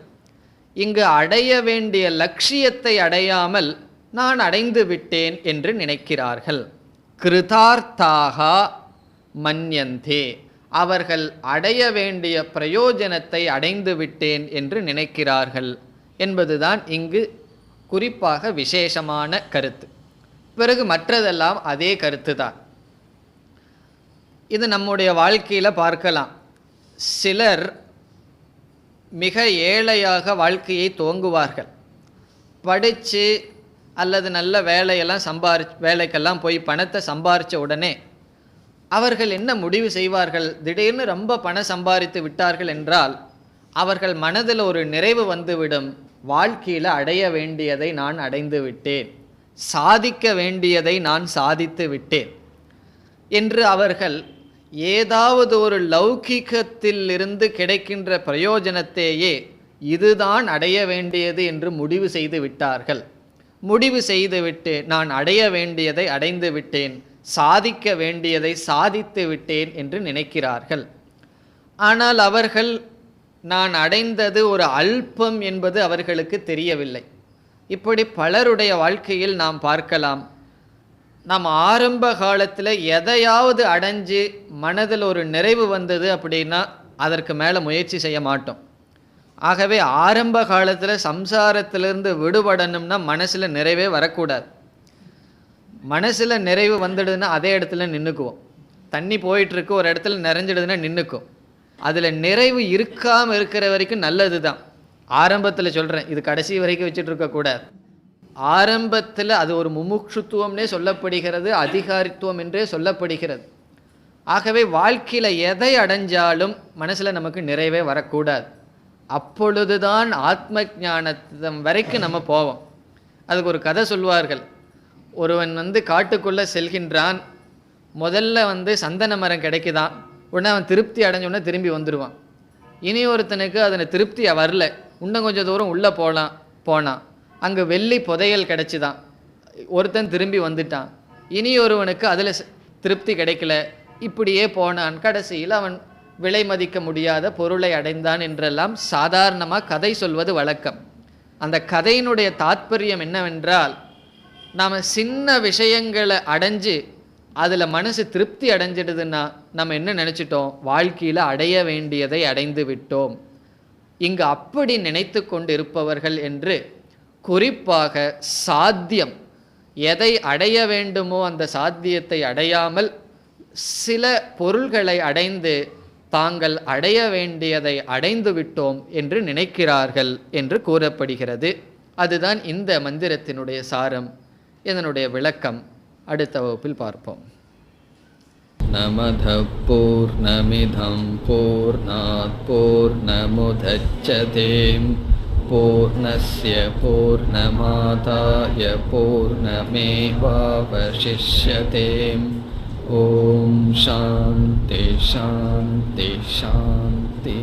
இங்கு அடைய வேண்டிய லட்சியத்தை அடையாமல் நான் அடைந்து விட்டேன் என்று நினைக்கிறார்கள். கிருதார்த்தாக மன்யந்தே, அவர்கள் அடைய வேண்டிய பிரயோஜனத்தை அடைந்து விட்டேன் என்று நினைக்கிறார்கள் என்பதுதான் இங்கு குறிப்பாக விசேஷமான கருத்து. பிறகு மற்றதெல்லாம் அதே கருத்து தான். இது நம்முடைய வாழ்க்கையில் பார்க்கலாம். சிலர் மிக ஏழையாக வாழ்க்கையை துவங்குவார்கள். படித்து அல்லது நல்ல வேலையெல்லாம் வேலைக்கெல்லாம் போய் பணத்தை சம்பாரித்த உடனே அவர்கள் என்ன முடிவு செய்வார்கள்? திடீர்னு ரொம்ப பணம் சம்பாதித்து விட்டார்கள் என்றால் அவர்கள் மனதில் ஒரு நிறைவு வந்துவிடும். வாழ்க்கையில் அடைய வேண்டியதை நான் அடைந்து விட்டேன், சாதிக்க வேண்டியதை நான் சாதித்து விட்டேன் என்று அவர்கள் ஏதாவது ஒரு லௌகிகத்திலிருந்து கிடைக்கின்ற பிரயோஜனத்தையே இதுதான் அடைய வேண்டியது என்று முடிவு செய்து விட்டார்கள். முடிவு செய்துவிட்டு நான் அடைய வேண்டியதை அடைந்து விட்டேன், சாதிக்க வேண்டியதை சாதித்து விட்டேன் என்று நினைக்கிறார்கள். ஆனால் அவர்கள் நான் அடைந்தது ஒரு அல்பம் என்பது அவர்களுக்கு தெரியவில்லை. இப்படி பலருடைய வாழ்க்கையில் நாம் பார்க்கலாம். நாம் ஆரம்ப காலத்தில் எதையாவது அடைஞ்சு மனதில் ஒரு நிறைவு வந்தது அப்படின்னா அதற்கு மேலே முயற்சி செய்ய மாட்டோம். ஆகவே ஆரம்ப காலத்தில் சம்சாரத்திலிருந்து விடுபடணும்னா மனசில் நிறைவே வரக்கூடாது. மனசில் நிறைவு வந்துடுதுன்னா அதே இடத்துல நின்றுக்குவோம். தண்ணி போயிட்டுருக்கு, ஒரு இடத்துல நிறைஞ்சிடுதுன்னா நின்றுக்கும். அதில் நிறைவு இருக்காமல் இருக்கிற வரைக்கும் நல்லது தான். ஆரம்பத்தில் சொல்கிறேன், இது கடைசி வரைக்கும் வச்சுட்டு இருக்கக்கூடாது. ஆரம்பத்தில் அது ஒரு முமுட்சுத்துவம்னே சொல்லப்படுகிறது, அதிகாரித்துவம் என்றே சொல்லப்படுகிறது. ஆகவே வாழ்க்கையில் எதை அடைஞ்சாலும் மனசில் நமக்கு நிறைவே வரக்கூடாது. அப்பொழுதுதான் ஆத்ம ஞானத்தம் வரைக்கும் நம்ம போவோம். அதுக்கு ஒரு கதை சொல்வார்கள். ஒருவன் காட்டுக்குள்ளே செல்கின்றான். முதல்ல சந்தன மரம் கிடைக்குதான். உடனே அவன் திருப்தி அடைஞ்சோடனே திரும்பி வந்துடுவான். இனி ஒருத்தனுக்கு அதில் திருப்தி வரல, இன்னும் கொஞ்சம் தூரம் உள்ளே போனான். அங்கே வெள்ளி புதையல் கிடைச்சிதான். ஒருத்தன் திரும்பி வந்துட்டான். இனி ஒருவனுக்கு அதில் திருப்தி கிடைக்கல, இப்படியே போனான். கடைசியில் அவன் விலை மதிக்க முடியாத பொருளை அடைந்தான் என்றெல்லாம் சாதாரணமாக கதை சொல்வது வழக்கம். அந்த கதையினுடைய தாத்பரியம் என்னவென்றால், நாம் சின்ன விஷயங்களை அடைஞ்சு அதில் மனசு திருப்தி அடைஞ்சிடுதுன்னா நம்ம என்ன நினச்சிட்டோம், வாழ்க்கையில் அடைய வேண்டியதை அடைந்து விட்டோம். இங்கு அப்படி நினைத்து கொண்டு இருப்பவர்கள் என்று குறிப்பாக சாத்தியம் எதை அடைய வேண்டுமோ அந்த சாத்தியத்தை அடையாமல் சில பொருள்களை அடைந்து தாங்கள் அடைய வேண்டியதை அடைந்து விட்டோம் என்று நினைக்கிறார்கள் என்று கூறப்படுகிறது. அதுதான் இந்த மந்திரத்தினுடைய சாரம். இதனுடைய விளக்கம் அடுத்த வகுப்பில் பார்ப்போம். நமத பூர்ணமிதம் பூர்ணாத் பூர்ணமுதச்யதே பூர்ணஸ்ய பூர்ணமாதாய பூர்ணமேவாவசிஷ்யதே. ஓம் சாந்தி சாந்தி சாந்தி.